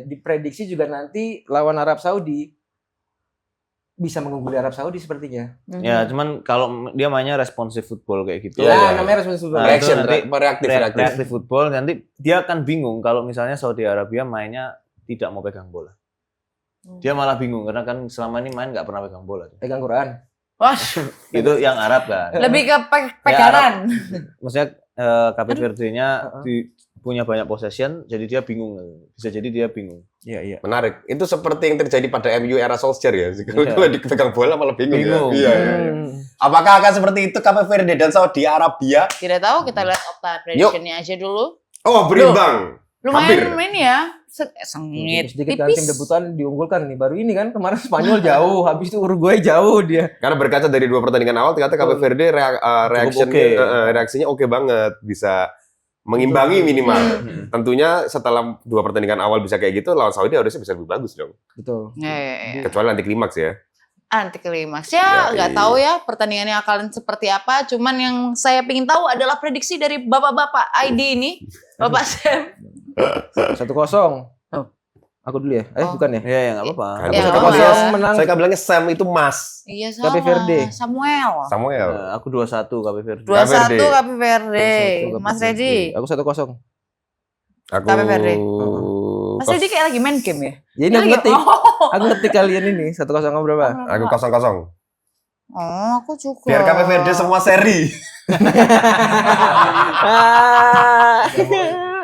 diprediksi juga nanti lawan Arab Saudi bisa mengungguli Arab Saudi sepertinya. Ya cuman kalau dia mainnya responsif football kayak gitu. Iya, Ya, iya. namanya responsif football. Nah, Reaction, itu nanti reaktif. reaktif football nanti dia akan bingung kalau misalnya Saudi Arabia mainnya tidak mau pegang bola. Dia malah bingung karena kan selama ini main nggak pernah pegang bola. Pegang Quran. Wah, Itu yang Arab kan. lebih ke pegangan. Maksudnya Cape Verde-nya punya banyak possession, jadi dia bingung. Bisa jadi dia bingung. Iya. Menarik. Itu seperti yang terjadi pada MU era Solskjaer ya. Iya. Kalau dipegang bola malah bingung. Bingung. Ya? Iya. Apakah akan seperti itu Cape Verde dan Saudi Arabia? Tidak tahu, kita lihat Opta prediction-nya aja dulu. Oh, berimbang. Hampir. Lumayan ini ya. Sengit. Sedikit kan tim debutan diunggulkan nih. Baru ini kan kemarin Spanyol jauh, habis itu Uruguay jauh dia. Karena berkaca dari 2 pertandingan awal, ternyata Cape Verde reaksinya oke banget, bisa mengimbangi minimal. Tentunya setelah 2 pertandingan awal bisa kayak gitu, lawan Saudi harusnya bisa lebih bagus dong. Betul. Ya. Kecuali nanti klimaks ya. Anti klimaks ya, nggak iya. tahu ya pertandingannya akan seperti apa. Cuman yang saya ingin tahu adalah prediksi dari bapak-bapak ID ini, Bapak Sam. 1-0. Oh. Aku dulu ya? Oh. Bukan ya? Iya, ya nggak apa-apa. Kan Ya, 1-0 apa-apa. menang. Saya kan bilangnya Sam itu Mas Iya Cape Verde. Samuel. Samuel. Aku 2-1 Cape Verde. 2-1 Verde. Cape Verde. 1-1 Mas Redi. Aku 1-0. Aku Cape Verde. Mas Redi kayak lagi main game ya? Ya ini aku Iya, ngetik. oh. Aku ngetik kalian ini 1-0 berapa? Aku 0-0. Oh, aku juga. Biar Cape Verde semua seri.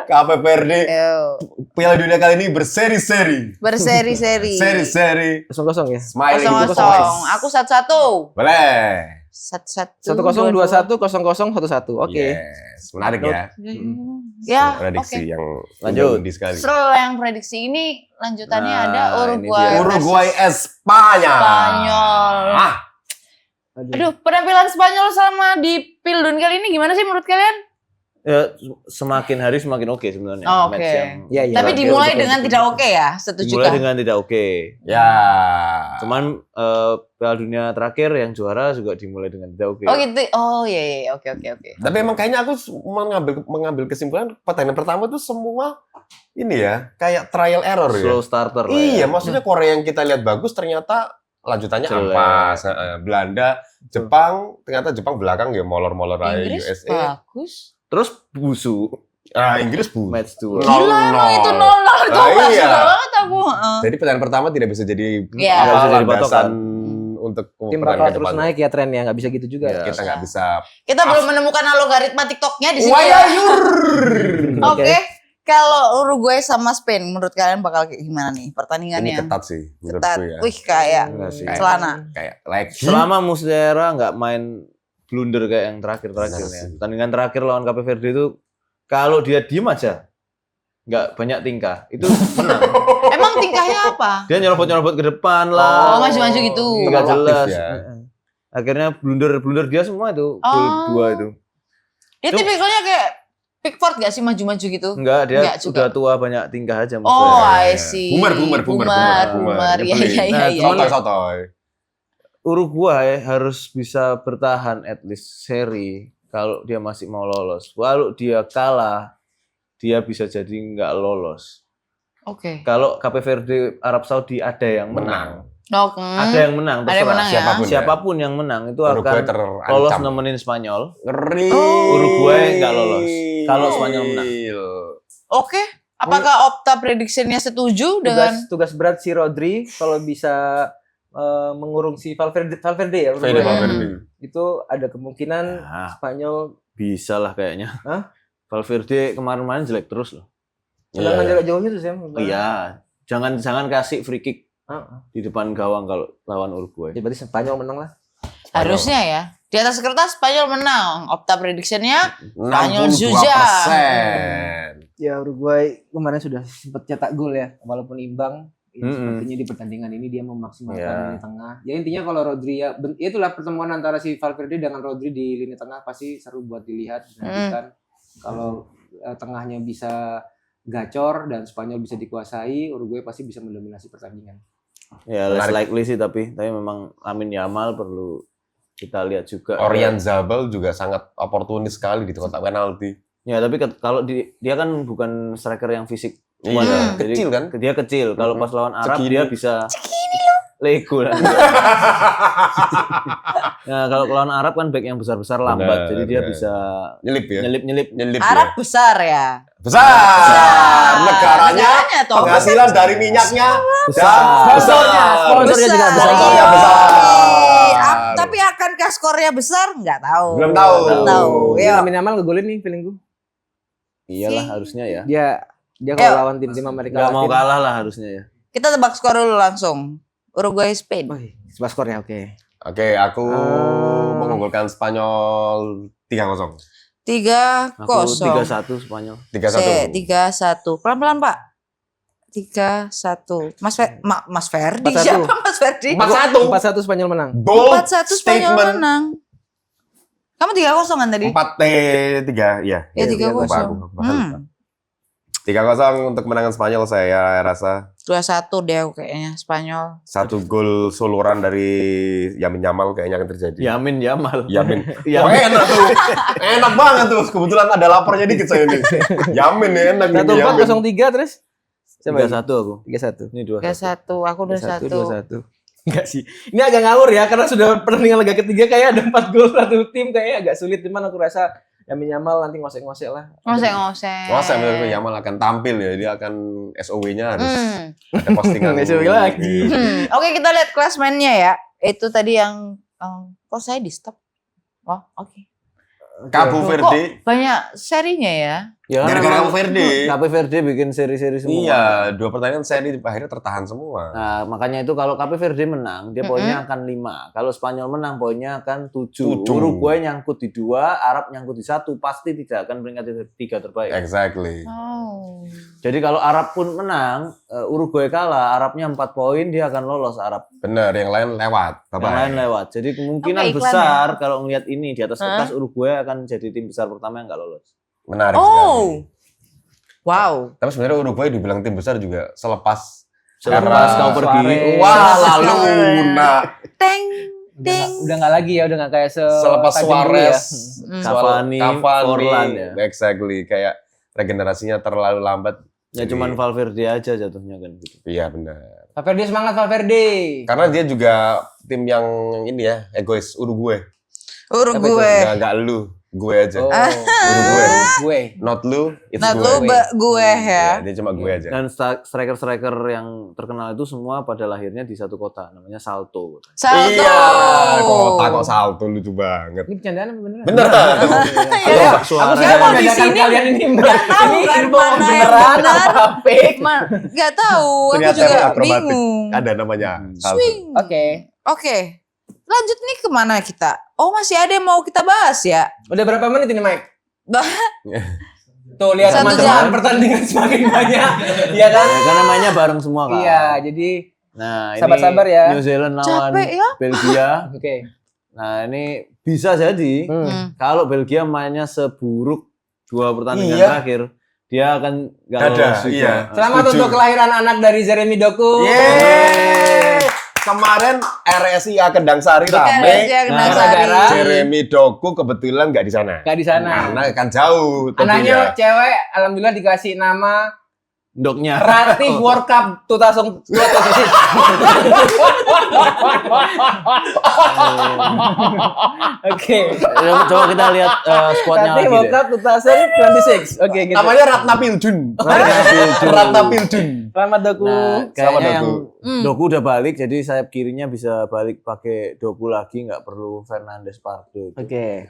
Cape Verde Yo. Piala Dunia kali ini berseri-seri. Berseri-seri. Seri-seri. 0-0 ya. Smiling. 0-0. Aku 1-1. Boleh. 1-1. 1-0, 2-1, 0-0, 1-1 Oke. Yes. Menarik ya. Ya, Prediksi oke. yang Lanjut. unik sekali. Seru yang prediksi ini lanjutannya Nah, ada ini Uruguay. dia. Uruguay Espanya. Spanyol. Ah, Aduh, penampilan Spanyol selama di Pildun kali ini gimana sih menurut kalian? Ya, semakin hari semakin oke sebenarnya. Oh, Match oke. yang Iya, iya. Tapi terakhir dimulai untuk dengan Belgia. tidak oke ya, setuju Dimulai kan? dengan tidak oke. ya. Cuman Piala Dunia terakhir yang juara juga dimulai dengan tidak oke. Oh gitu. Oh iya, oke. Tapi emang kayaknya aku mengambil kesimpulan pertandingan pertama tuh semua ini ya, kayak trial error ya. Slow starter lah Iya, ya. maksudnya Korea yang kita lihat bagus ternyata lanjutannya Jelek. ampas. Belanda, Jepang, ternyata Jepang belakang ya molor-molor aja. Inggris USA. bagus. Terus busu Inggris bu. match 2. Nol, Gila emang nol. itu 0-0 itu Ah, nggak iya. suka banget aku. Jadi pertandingan pertama tidak bisa jadi Iya. Nggak bisa jadi landasan patokan. untuk Tim pertandingan bakal ke terus depan. naik ya trennya, nggak bisa gitu juga. Iya. Kita nggak bisa. Kita belum menemukan algoritma TikToknya di sini. ya. Wayayur. Oke. Kalau Uruguay sama Spain menurut kalian bakal kayak gimana nih Ini pertandingannya? ketat sih menurutku Ketat. ya. Wih kayak Enggak sih. celana. Kayak like Selama Muslera nggak main blunder kayak yang terakhir-terakhir Benar ya. sih. Pertandingan terakhir lawan Cape Verde itu kalau dia diem aja nggak banyak tingkah itu menang. Emang tingkahnya apa? Dia nyerobot-nyerobot ke depan lah. Oh, maju-maju gitu. Nggak Terlalu jelas. aktif ya. Akhirnya blunder dia semua itu. Gol Oh. 2 itu. Dia Cuk. tipikalnya kayak Pickford gak sih maju-maju gitu? Enggak, dia Nggak juga. udah tua banyak tingkah aja Oh, Muslera. I see. Boomer. Boomer. Iya. Nah, Sotoy. Uruguay harus bisa bertahan at least seri kalau dia masih mau lolos. Walau dia kalah, dia bisa jadi nggak lolos. Oke. Kalau Cape Verde, Arab Saudi ada yang menang. Oke. Ada yang menang, Ada yang terserah. menang ya? Siapapun. Siapapun yang menang itu Uruguay akan lolos terancam. nemenin Spanyol. Ngeri. Uruguay nggak lolos. Kalau Spanyol menang. Oke. Apakah Opta prediksinya setuju dengan Tugas berat si Rodri kalau bisa mengurung si Valverde ya. Valverde. Uruguay. Itu ada kemungkinan Nah, Spanyol bisa lah kayaknya. Hah? Valverde kemarin-kemarin jelek terus loh. jangan jarak jauh itu sih. Iya, jangan kasih free kick Ah, di depan gawang kalau lawan Uruguay. ya berarti Spanyol menang lah. harusnya ya? Di atas kertas Spanyol menang. Opta prediksinya Spanyol 62%. Zuja. Ya Uruguay kemarin sudah sempat cetak gol ya, walaupun imbang. Ya, Mm-mm. sepertinya di pertandingan ini dia memaksimalkan Ya. lini tengah. Ya intinya kalau Rodri ya, itulah pertemuan antara si Valverde dengan Rodri di lini tengah pasti seru buat dilihat. Nantikan kalau tengahnya bisa gacor dan Spanyol bisa dikuasai, Uruguay pasti bisa mendominasi pertandingan. Ya, less Menarik. likely sih tapi memang Lamine Yamal perlu kita lihat juga. Orian Zabal juga sangat oportunis sekali di kotak penalti. Ya, tapi kalau dia kan bukan striker yang fisik. Iya, kuat. Jadi kecil kan? Dia kecil. Kalau pas lawan Arab Segini. dia bisa Lego lah. Nah, kalau lawan Arab kan back yang besar-besar lambat. Benar, Jadi dia benar. bisa Nyelip ya. nyelip-nyelip. Nyelip Arab ya. besar ya. Besar. Negaranya Negaranya toh. penghasilan dari minyaknya Besar. Sponsornya juga besar. Sponsornya Iya. besar. Tapi akankah skornya besar? Nggak tahu. Belum tahu. Belum tahu. Dia Yuk. Lamine Yamal ngegolin nih feeling gue. Iyalah harusnya ya. Dia kalau Ayo. lawan tim-tim Amerika Nggak mau Latin. kalah lah harusnya ya. Kita tebak skor dulu langsung. Uruguay Spain. Wih, sebelah skornya oke. Oke, aku mengunggulkan Spanyol 3-0. 3-0. Aku 3-1 Spanyol. 3-1. 3-1. Pelan-pelan, Pak. 3-1. Mas Ferdi 4-1. siapa Mas Ferdi? 4-1. 4-1 Spanyol menang. Bold 4-1 Spanyol statement. menang. Kamu 3-0 kan tadi? 4-3, iya. Ya 3-0. Lupa aku. 3-0 Hmm. untuk kemenangan Spanyol saya rasa. 2-1 deh kayaknya Spanyol. 1 gol suluran dari Yamin Yamal kayaknya akan terjadi. Yamin Yamal. Yamin. Yamin. Wah, enak tuh. Enak banget tuh. Kebetulan ada lapornya dikit saya ini. Yamin nih, enak nih. 1-4-0-3 terus. Siapa 3-1 aku. 3-1. Ini 2-1. 3-1. Aku 2-1. 2-1. Enggak sih. Ini agak ngawur ya karena sudah pertandingan laga ketiga kayak ada 4 gol satu tim kayaknya agak sulit, cuman aku rasa Yamin Yamal nanti ngosek-ngosek lah. Ngosek-ngosek. Wah, saya menurut Yamal akan tampil ya. Dia akan SOW-nya harus ada postingan. SOW lagi. Oke, kita lihat klasmennya ya. Itu tadi yang kok saya di stop. Oh, oke. Cabo Verde. Banyak serinya ya. Ya, Gara-gara memang Cabo Verde. Cabo Verde bikin seri-seri semua. Iya, 2 pertandingan seri akhirnya tertahan semua. Nah, makanya itu kalau Cape Verde menang, dia poinnya akan 5. Kalau Spanyol menang, poinnya akan 7. 7. Uruguay nyangkut di 2, Arab nyangkut di 1, pasti tidak akan peringkat 3 terbaik. Exactly. Oh. Jadi kalau Arab pun menang, Uruguay kalah, Arabnya 4 poin, dia akan lolos Arab. Bener, yang lain lewat. Yang lain lewat. Jadi kemungkinan Oke, iklan besar kalau ngelihat ini di atas kertas Uruguay akan jadi tim besar pertama yang nggak lolos. Menarik sekali. Oh. Wow. Tapi sebenarnya Uruguay dibilang tim besar juga selepas Kau pergi. Suarez. wah lalu Luna. Teng. Udah nggak lagi ya, udah nggak kayak Selepas tajam dulu Suarez, Cavani, Forlan ya. Exactly, kayak regenerasinya terlalu lambat. Ya Jadi, cuman Valverde aja jatuhnya kan gitu. iya benar. Valverde semangat Valverde. Karena dia juga tim yang ini ya, egois Uruguay. Uruguay. Enggak lu, gue aja. Oh, Uruguay. gue. Not lu, it's Not gue. lu, gue ya. Dia cuma gue aja. Dan striker-striker yang terkenal itu semua pada lahirnya di satu kota, namanya Salto. Salto. Iya, kok salto lucu banget. Ini bercandaan apa beneran? Bener. Iya. Aku Nggak sudah mau di membedakan sini. kalian ini. Nggak tahu Ini kan info mana yang beneran benar. apa fake? Nggak tahu. Aku Ternyata juga emang akrobatik. bingung. Ada namanya salto. Swing. Oke. Oke. Lanjut nih kemana kita? Oh masih ada yang mau kita bahas ya? Udah berapa menit ini, Mike? Bah. Tuh lihat 1 teman-teman jam. pertandingan semakin banyak. Iya kan? Ya, karena mainnya bareng semua kan. Iya, jadi Nah, Sabar-sabar ini ya. New Zealand lawan Capek ya? Belgia. oke. Nah, ini bisa jadi kalau Belgia mainnya seburuk 2 pertandingan Iya. terakhir, dia akan nggak Ada, lolos juga. iya. Selamat Setuju. untuk kelahiran anak dari Jeremy Doku. Yeay. Kemarin RSIA Kendang Sari rame. RSIA Kendang Nah, Sari. gara-gara Jeremy Doku kebetulan nggak di sana. Gak di sana. Karena kan jauh Anaknya tentunya. cewek, alhamdulillah dikasih nama Doknya. Rati World Cup 2026. Oke. Coba kita lihat squadnya Rati lagi World deh. Cup 2026. Oke, gitu. Namanya Ratna Piljun. Ratna Piljun. Selamat Doku. Nah, Sama kayaknya yang Doku. Doku udah balik, jadi sayap kirinya bisa balik pakai Doku lagi, nggak perlu Fernandes Pardo. Oke.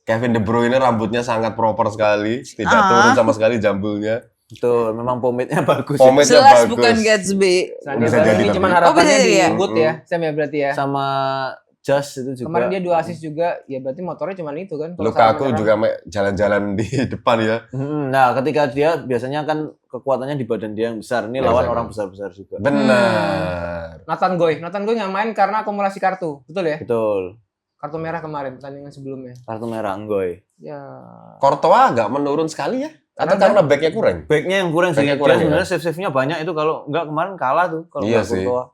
Kevin De Bruyne rambutnya sangat proper sekali, tidak turun sama sekali jambulnya. Betul, memang pomade-nya bagus. Pomade-nya Jelas bagus. bukan Gatsby. Selandia Bisa Baru jadi ini tapi. cuma Oh, harapannya bisa di jadi ya? boot ya, Sam ya berarti ya. Sama Just itu juga. Kemarin dia 2 assist juga, ya berarti motornya cuma itu kan. Kalau Lukaku salah juga jalan-jalan di depan ya. Nah, ketika dia biasanya kan kekuatannya di badan dia yang besar. Ini lawan Exactly. orang besar-besar juga. Benar. Nathan Goy nggak main karena akumulasi kartu, betul ya? Betul. Kartu merah kemarin pertandingan sebelumnya. Kartu merah Nggoy. Ya. Courtois agak menurun sekali ya? Atau karena backnya kurang? Backnya yang kurang sih. Backnya Dia kurang ya? sebenarnya save-save-nya banyak itu, kalau enggak kemarin kalah tuh. Kalau Iya nggak sih. Courtois.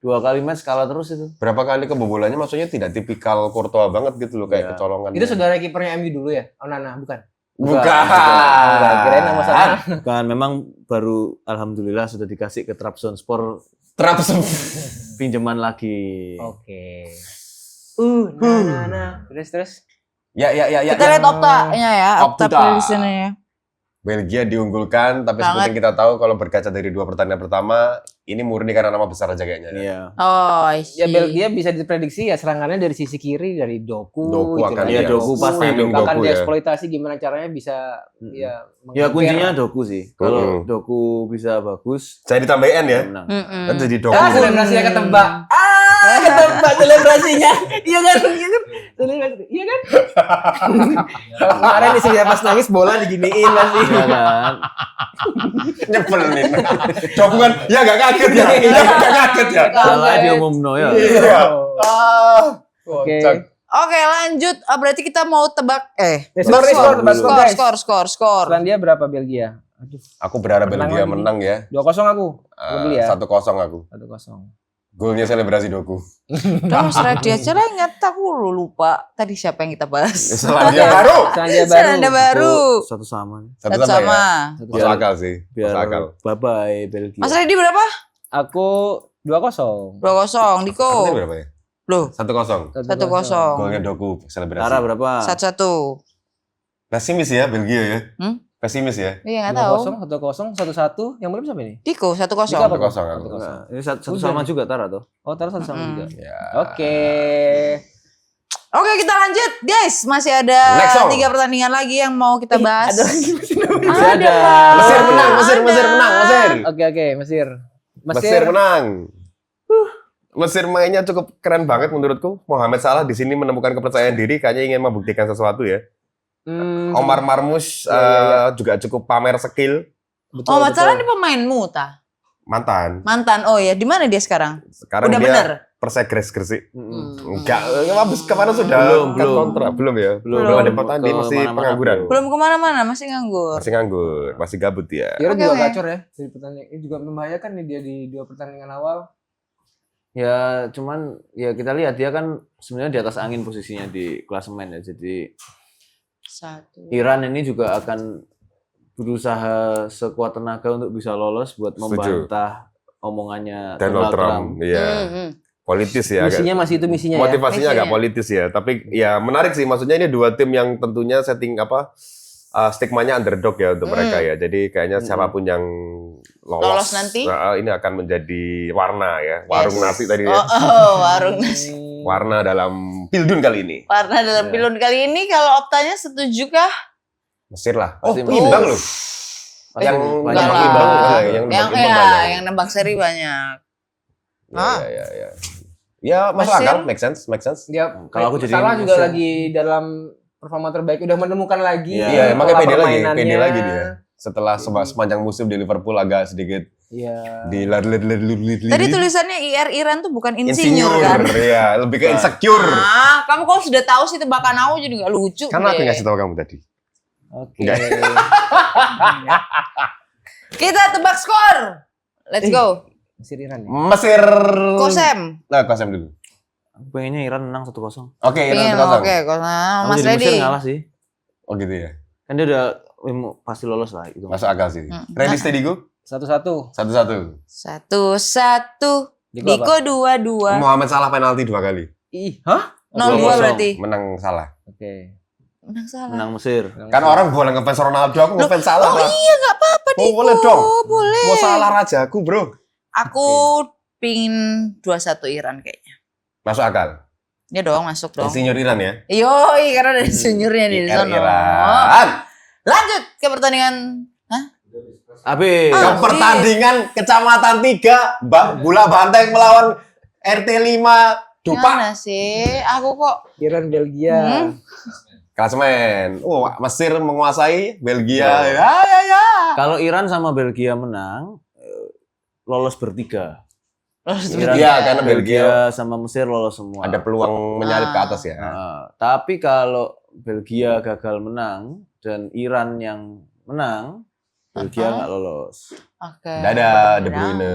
2 kali match kalah terus itu. Berapa kali kebobolannya maksudnya tidak tipikal Courtois banget gitu loh, kayak Iya. kecolongan. Itu saudara kipernya MU dulu ya? Onana, bukan? Bukan. Enggak, kirain nama sana. Kan memang baru alhamdulillah sudah dikasih ke Trabzonspor Traps. pinjaman lagi. Oke. Nah. Terus. Ya. Kita lihat Opta-nya ya, Opta Opta. prediction-nya. Belgia diunggulkan, tapi Sangat. seperti yang kita tahu kalau berkaca dari 2 pertandingan pertama, ini murni karena nama besar aja kayaknya. Iya. Oh, Ya Belgia bisa diprediksi ya serangannya dari sisi kiri dari Doku. Doku akan Iya, Doku pasti spamming akan Doku ya. dieksploitasi gimana caranya bisa ya Ya kuncinya Doku sih. Kalau Mm-mm. Doku bisa bagus, Saya ditambahin ya. menang. Kan jadi Doku. selebrasinya ketebak. Ketebak selebrasinya. Iya kan? Selebrasi. Iya kan? Kalau kemarin di sini pas nangis bola diginiin pasti. Iya kan? Nyebelin. Doku kan, ya gak kaget ya. Ya gak kaget ya. Salah dia umumno ya. Iya. Oke. Kocak. Oke, lanjut. Berarti kita mau tebak skor. Selandia berapa Belgia? Aduh, Aku berharap Menang Belgia lagi. menang ya. 2-0 aku. Lebih ya. 1-0 aku. 1-0. Golnya selebrasi Doku. Udah Mas Radi aja lah, ingat aku lupa. Tadi siapa yang kita bahas? Selandia baru. Selandia Selandia baru. baru. Satu sama. Satu sama. Ya? Masuk akal sih. Biar Masuk akal. bye-bye Belgia. Mas Radi berapa? Aku 2-0. 2-0. Diko. Artinya berapa ya? Loh, 1-0. 1-0. Golnya Doku selebrasi. Tara berapa? 1-1. Pesimis ya Belgia ya. Pesimis Pesimis ya. Iya, nggak tahu. 2-0, 1-0, 1-1. Yang belum siapa ini? Diko, 1-0. Diko apa? 1-0 aku. Nah, ini satu sama juga Tara tuh. Oh, taruh 1 sama juga. Ya. Oke. Oke, kita lanjut, guys. Masih ada Next song. 3 pertandingan lagi yang mau kita bahas. Masih ada. Mesir menang, Mesir menang, Mesir. Oke, Mesir. Mesir menang. Mesir mainnya cukup keren banget menurutku. Mohamed Salah di sini menemukan kepercayaan diri, kayaknya ingin membuktikan sesuatu ya. Omar Marmush juga cukup pamer skill. Oh, masalah ini pemainmu, ta? Mantan. Mantan. Oh ya, di mana dia sekarang? Sekarang Udah dia bener? Persegres Gresik. Enggak, habis kemana sudah? Belum. Kontrak belum ya? Belum ada pertandingan, masih Kemana-mana pengangguran. Belum kemana-mana, masih nganggur. Masih nganggur, masih gabut ya. Kira Oke, juga oke. gacor ya di pertandingan. Ini juga membahayakan nih dia di 2 pertandingan awal. Ya cuman ya kita lihat dia kan sebenarnya di atas angin posisinya di klasemen ya. Jadi 1. Iran ini juga akan berusaha sekuat tenaga untuk bisa lolos buat Setuju. membantah omongannya Donald Trump, iya. Politis ya. agak- Misinya masih itu misinya ya. Motivasinya agak Misinya. politis ya, tapi ya menarik sih. Maksudnya ini 2 tim yang tentunya setting stigmanya underdog ya untuk mereka ya. Jadi kayaknya siapapun yang Lolos nanti? ini akan menjadi warna ya, warung Yes. nasi tadi ya. Oh, warung nasi. Warna dalam Pildun kali ini. Warna dalam pilun kali ini, kalau Optanya setuju kah? Mesir lah. Pasti Oh, imbang loh. Pasti Yang banyak enggak imbang, lah. yang Yang imbang banyak. yang nembak seri banyak. Ya. Ya, masuk Mesir? akal, make sense. Dia Kalau aku jadi Salah juga Mesir. lagi dalam performa terbaik, udah menemukan lagi. Iya, pola makanya pede lagi, permainannya. pede lagi dia. Setelah sepanjang musim di Liverpool agak sedikit Iya. Tadi tulisannya IR Iran tuh bukan insinyur kan? ya, lebih ke insecure. Ah, kamu kalau sudah tahu sih tebakan aku jadi nggak lucu. Karena aku deh. ngasih tahu kamu tadi. Oke. Enggak. Kita tebak skor. Let's go. Mesir Iran ya. Mesir. Kosem. Nah, Kosem dulu. Aku pengennya Iran menang 1-0. Oke, Pengen, Iran 1-0. oke, Kosem. Aku Mas jadi Mesir Reddy. ngalah sih. Oh gitu ya. Kan dia udah pasti lolos lah itu. Masuk akal sih. Ready steady go? 1-1. 1-1. 1-1. Diko Diko 2-2. Muhammad Salah penalti 2 kali. Ih, hah? 0-2 berarti. Menang Salah. Oke. Menang salah. Menang Mesir. Kan orang boleh ngefans Ronaldo, aku ngefans Salah. Oh Pak. iya, nggak apa-apa Oh, Diko. boleh dong. Boleh. Mau Salah rajaku, Bro. Aku pingin 2-1 Iran kayaknya. Masuk akal. Ya dong, masuk dong. Insinyur Iran ya. Yoi, karena ada seniornya di IR sana. Iran. Lanjut ke pertandingan. Hah? Habis. Ke Ah. pertandingan Kecamatan 3, Bola Banteng melawan RT 5 Dupa. Gimana sih? Aku kok Iran Belgia. Klasemen. Oh, Mesir menguasai Belgia. Oh. Ya. Kalau Iran sama Belgia menang, lolos bertiga. Iran, Iya, karena Belgia sama Mesir lolos semua. ada peluang menyalip ke atas ya. Tapi kalau Belgia gagal menang dan Iran yang menang, Belgia nggak lolos. Oke. Dadah De Bruyne.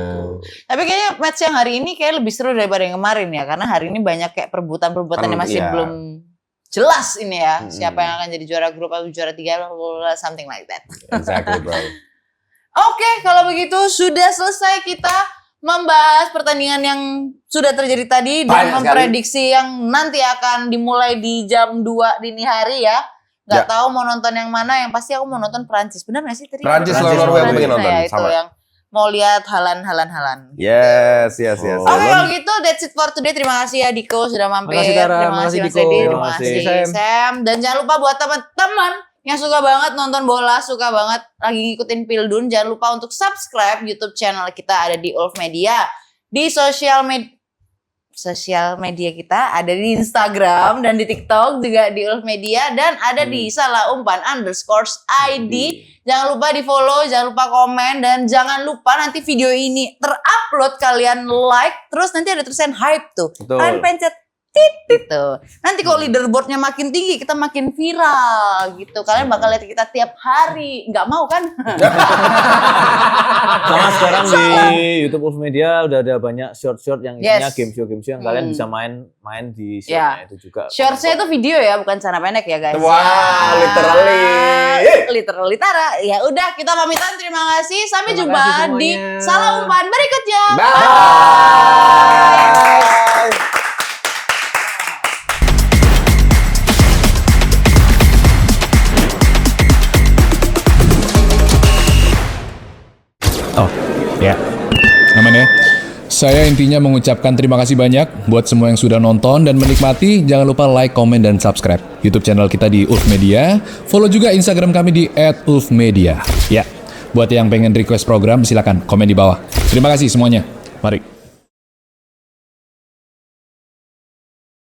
Tapi kayaknya match yang hari ini kayak lebih seru daripada yang kemarin ya, karena hari ini banyak kayak perebutan-perebutan yang masih Iya. belum jelas ini ya, siapa yang akan jadi juara grup atau juara 3, something like that. Exactly, bro. Oke, kalau begitu sudah selesai kita membahas pertandingan yang sudah terjadi tadi dan Banyak memprediksi yang nanti akan dimulai di jam 2 dini hari ya. Nggak Ya. tahu mau nonton yang mana, yang pasti aku mau nonton Prancis. Benar nggak sih tadi? Prancis lawan Norway aku Prancis, pengen nonton. ya, itu Sama. yang mau lihat halan. Yes. Oh. Oke, kalau gitu that's it for today. Terima kasih ya Diko sudah mampir. Makasih, Tara. Terima kasih Makasih, Mas Diko. Deddy. Terima Terima kasih kasih, Sam. Dan jangan lupa buat teman-teman yang suka banget nonton bola, suka banget lagi ngikutin Pildun, jangan lupa untuk subscribe YouTube channel kita, ada di Ulf Media. Di sosial media kita ada di Instagram dan di TikTok juga di Ulf Media, dan ada di salaumpan_id. Jangan lupa di follow, jangan lupa komen, dan jangan lupa nanti video ini terupload kalian like, terus nanti ada tulisan hype tuh. Betul. Kalian pencet tit gitu. Nanti kalau leaderboardnya makin tinggi, kita makin viral gitu. Kalian bakal lihat kita tiap hari. Nggak mau kan? Sama sekarang di YouTube Ulf Media udah ada banyak short-short yang isinya Yes. game show yang kalian bisa main di Ya. shortnya itu juga. Shortsnya itu video ya, bukan cara pendek ya guys. Wah, Literally Tara. Ya udah, kita pamitan. Terima kasih. Sampai Terima jumpa kasih di semuanya. Salah Umpan berikutnya. Bye. Oh, ya. Namanya Saya intinya mengucapkan terima kasih banyak buat semua yang sudah nonton dan menikmati. Jangan lupa like, komen, dan subscribe YouTube channel kita di Ulf Media. Follow juga Instagram kami di @ulfmedia. Ya, buat yang pengen request program silakan komen di bawah. Terima kasih semuanya. Mari.